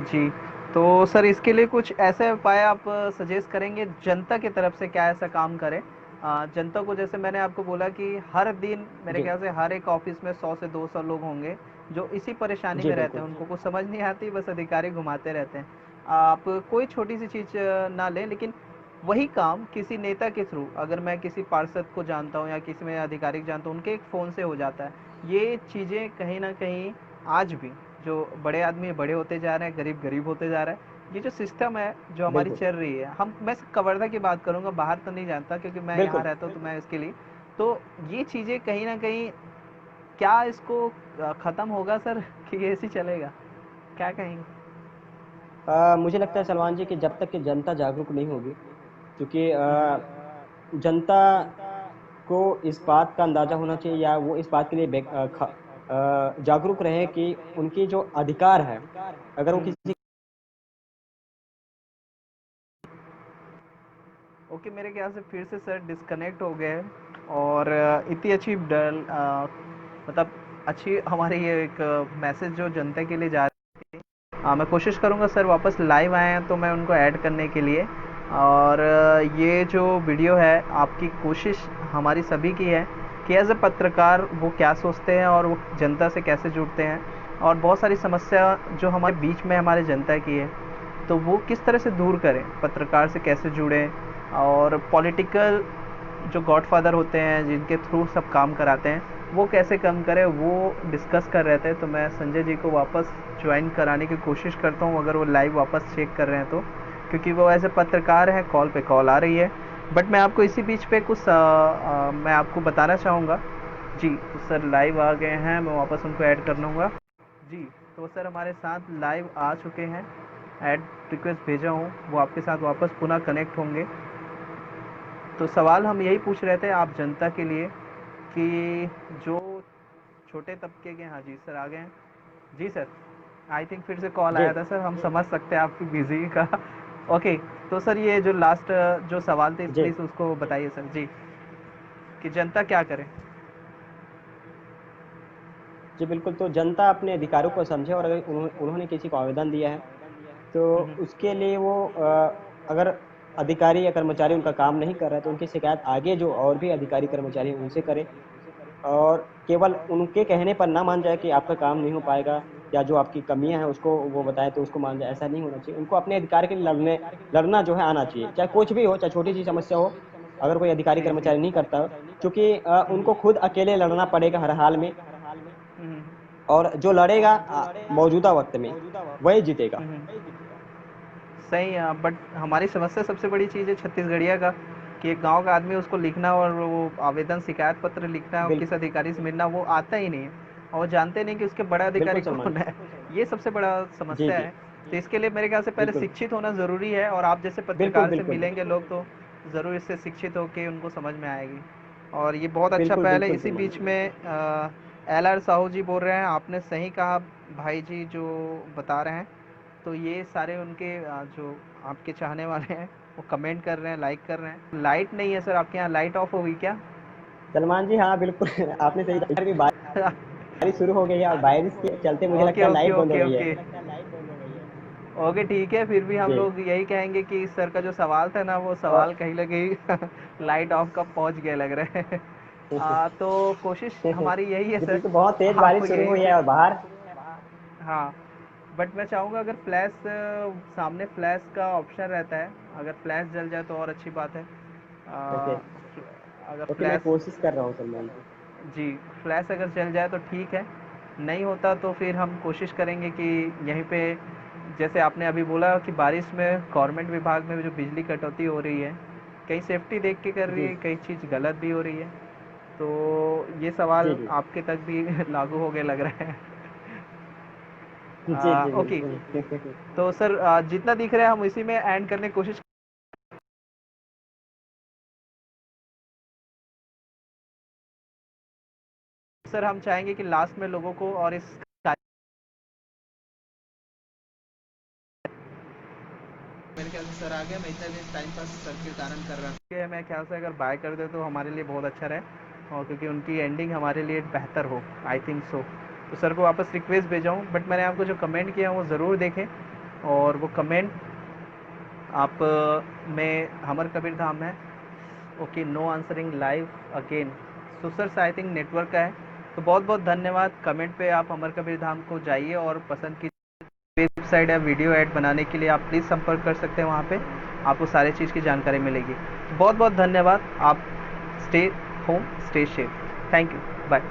जी, तो सर इसके लिए कुछ ऐसे उपाय आप सजेस्ट करेंगे जनता की तरफ से क्या ऐसा काम करें? जनता को जैसे मैंने आपको बोला कि हर दिन मेरे जी, ख्याल से हर एक ऑफिस में 100 से 200 लोग होंगे जो इसी परेशानी जी में रहते बिल्कुल। हैं, उनको कुछ समझ नहीं आती, बस अधिकारी घुमाते रहते हैं। आप कोई छोटी सी चीज़ ना लें, लेकिन वही काम किसी नेता के थ्रू, अगर मैं किसी पार्षद को जानता हूँ या किसी में अधिकारी को जानता हूँ, उनके एक फ़ोन से हो जाता है। ये चीज़ें कहीं न कहीं आज भी जो बड़े आदमी बड़े होते जा रहे हैं, गरीब गरीब होते जा रहा है। ये जो सिस्टम है जो हमारी बिल्कुल, चल रही है, हम मैं कवर्धा की बात करूँगा, बाहर तो नहीं जानता क्योंकि मैं यहाँ बिल्कुल। रहता हूँ तो मैं इसके लिए। तो ये चीज़ें कहीं न कहीं क्या इसको ख़त्म होगा सर कि ऐसे ही चलेगा? क्या कहेंगे? मुझे लगता है सलमान जी कि जब तक कि जनता जागरूक नहीं होगी, क्योंकि जनता को इस बात का अंदाज़ा होना चाहिए या वो इस बात के लिए जागरूक रहे कि उनकी जो अधिकार है, अगर वो हुँ। किसी ओके, मेरे ख्याल से फिर से सर डिस्कनेक्ट हो गए हैं और इतनी अच्छी मतलब अच्छी हमारी ये एक मैसेज जो जनता के लिए जा रही है। मैं कोशिश करूँगा सर वापस लाइव आए हैं तो मैं उनको ऐड करने के लिए। और ये जो वीडियो है आपकी कोशिश हमारी सभी की है कि एज ए पत्रकार वो क्या सोचते हैं और वो जनता से कैसे जुड़ते हैं, और बहुत सारी समस्या जो हमारे बीच में हमारे जनता की है तो वो किस तरह से दूर करें, पत्रकार से कैसे जुड़ें, और पॉलिटिकल जो गॉडफादर होते हैं जिनके थ्रू सब काम कराते हैं वो कैसे कम करें, वो डिस्कस कर रहे थे। तो मैं संजय जी को वापस ज्वाइन कराने की कोशिश करता हूँ अगर वो लाइव वापस चेक कर रहे हैं तो, क्योंकि वो एज ए पत्रकार हैं, कॉल पे कॉल आ रही है। बट मैं आपको इसी बीच पे कुछ मैं आपको बताना चाहूँगा। जी, तो सर लाइव आ गए हैं, मैं वापस उनको ऐड कर लूँगा। जी, तो सर हमारे साथ लाइव आ चुके हैं, ऐड रिक्वेस्ट भेजा हूँ, वो आपके साथ वापस पुनः कनेक्ट होंगे। तो सवाल हम यही पूछ रहे थे आप जनता के लिए कि जो छोटे तबके के, हाँ जी सर आ गए हैं। जी सर, आई थिंक फिर से कॉल जी, आया था सर, हम समझ सकते हैं आपकी बिजी का। ओके, तो सर ये जो लास्ट जो सवाल थे जी। प्लीज़ उसको बताइए सर जी, कि जनता क्या करे। जी, बिल्कुल, तो जनता अपने अधिकारों को समझे और अगर उन्होंने किसी को आवेदन दिया है, तो उसके लिए वो अगर अधिकारी या कर्मचारी उनका काम नहीं कर रहा है, तो उनकी शिकायत आगे जो और भी अधिकारी कर्मचारी हैं, उनसे करें और केवल उनके कहने पर ना मान जाए कि आपका काम नहीं हो पाएगा या जो आपकी कमियाँ हैं, उसको वो बताएँ तो उसको मान जाए, ऐसा नहीं होना चाहिए। उनको अपने अधिकार के लिए लड़ना जो है आना चाहिए, चाहे कुछ भी हो, चाहे छोटी-सी समस्या हो, अगर कोई अधिकारी जी जी। कर्मचारी नहीं करता, चूँकि उनको खुद अकेले लड़ना पड़ेगा हर हाल में हम्म, और जो लड़ेगा मौजूदा वक़्त में, वही जीतेगा। सही है, बट हमारी समस्या सबसे बड़ी चीज़ है छत्तीसगढ़िया का, कि एक गांव का आदमी उसको लिखना और वो आवेदन शिकायत पत्र लिखना और बिल किस अधिकारी से मिलना वो आता ही नहीं है, और वो जानते नहीं कि उसके बड़ा बिल्कुल अधिकारी सलमान कौन जी। है। ये सबसे बड़ा जी, समस्या जी। है। तो इसके लिए मेरे ख्याल से पहले बिल्कुल। शिक्षित होना ज़रूरी है, और आप जैसे बिल्कुल, पत्रकार से बिल्कुल। मिलेंगे लोग तो ज़रूर इससे शिक्षित होकर उनको समझ में आएगी। और ये बहुत अच्छा बिल्कुल पहल है। बिल्कुल इसी सलमान बीच जी। में एल आर साहू जी बोल रहे हैं, आपने सही कहा भाई जी जो बता रहे हैं। तो ये सारे उनके जो आपके चाहने वाले हैं वो कमेंट कर रहे हैं, लाइक कर रहे हैं। लाइट नहीं है सर आपके यहाँ, लाइट ऑफ हो गई क्या? सलमान जी हाँ बिल्कुल आपने सही कहा, इधर भी बारिश शुरू हो गई है और बारिश के चलते मुझे ओके लगता है ओके लाइट बंद हो ओके गई है। ओके ओके ठीक है। फिर भी हम जी लोग यही कहेंगे कि सर का जो सवाल था ना, वो और सवाल कहीं ना कहीं लाइट ऑफ कब पहुंच गया लग रहा है। तो कोशिश हमारी यही है जी सर, बिल्कुल बहुत तेज आपको बारिश शुरू यही हुई से। है और बाहर। हाँ, बट मैं चाहूँगा अगर फ्लैश सामने फ्लैश का ऑप्शन रहता है, अगर फ्लैश जल जाए तो और अच्छी बात है। ओके अगर ओके मैं फ्लैश, कोशिश कर रहा हूँ सलमान जी। जी, फ्लैश अगर चल जाए तो ठीक है। नहीं होता तो फिर हम कोशिश करेंगे कि यहीं पे, जैसे आपने अभी बोला कि बारिश में गवर्नमेंट विभाग में जो बिजली कटौती हो रही है, कहीं सेफ्टी देख के कर रही जी है, कई चीज़ गलत भी हो रही है। तो ये जी सवाल जी आपके तक भी लागू हो गए लग रहा है। जी जी ओके। बिल्कुल तो सर जितना दिख रहा है हम इसी में एंड करने की कोशिश। सर हम चाहेंगे कि लास्ट में लोगों को और इस, मेरे ख्याल से सर आ गया। मैं इतना देर टाइम पास सर के कारण कर रहा था। मैं ख्याल से अगर बाय कर दे तो हमारे लिए बहुत अच्छा रहे, और क्योंकि उनकी एंडिंग हमारे लिए बेहतर हो, आई थिंक सो। तो सर को वापस रिक्वेस्ट भेजा हूँ, बट मैंने आपको जो कमेंट किया वो ज़रूर देखें। और वो कमेंट आप में हमर कबीर धाम है। Okay, no answering live again. So sir I think network का है। तो बहुत बहुत धन्यवाद। कमेंट पे आप अमर कबीर धाम को जाइए और पसंद कीजिए। वेबसाइट या वीडियो ऐड बनाने के लिए आप प्लीज़ संपर्क कर सकते हैं, वहाँ पे आपको सारी चीज़ की जानकारी मिलेगी। बहुत बहुत धन्यवाद। आप stay home, stay safe. Thank you, bye.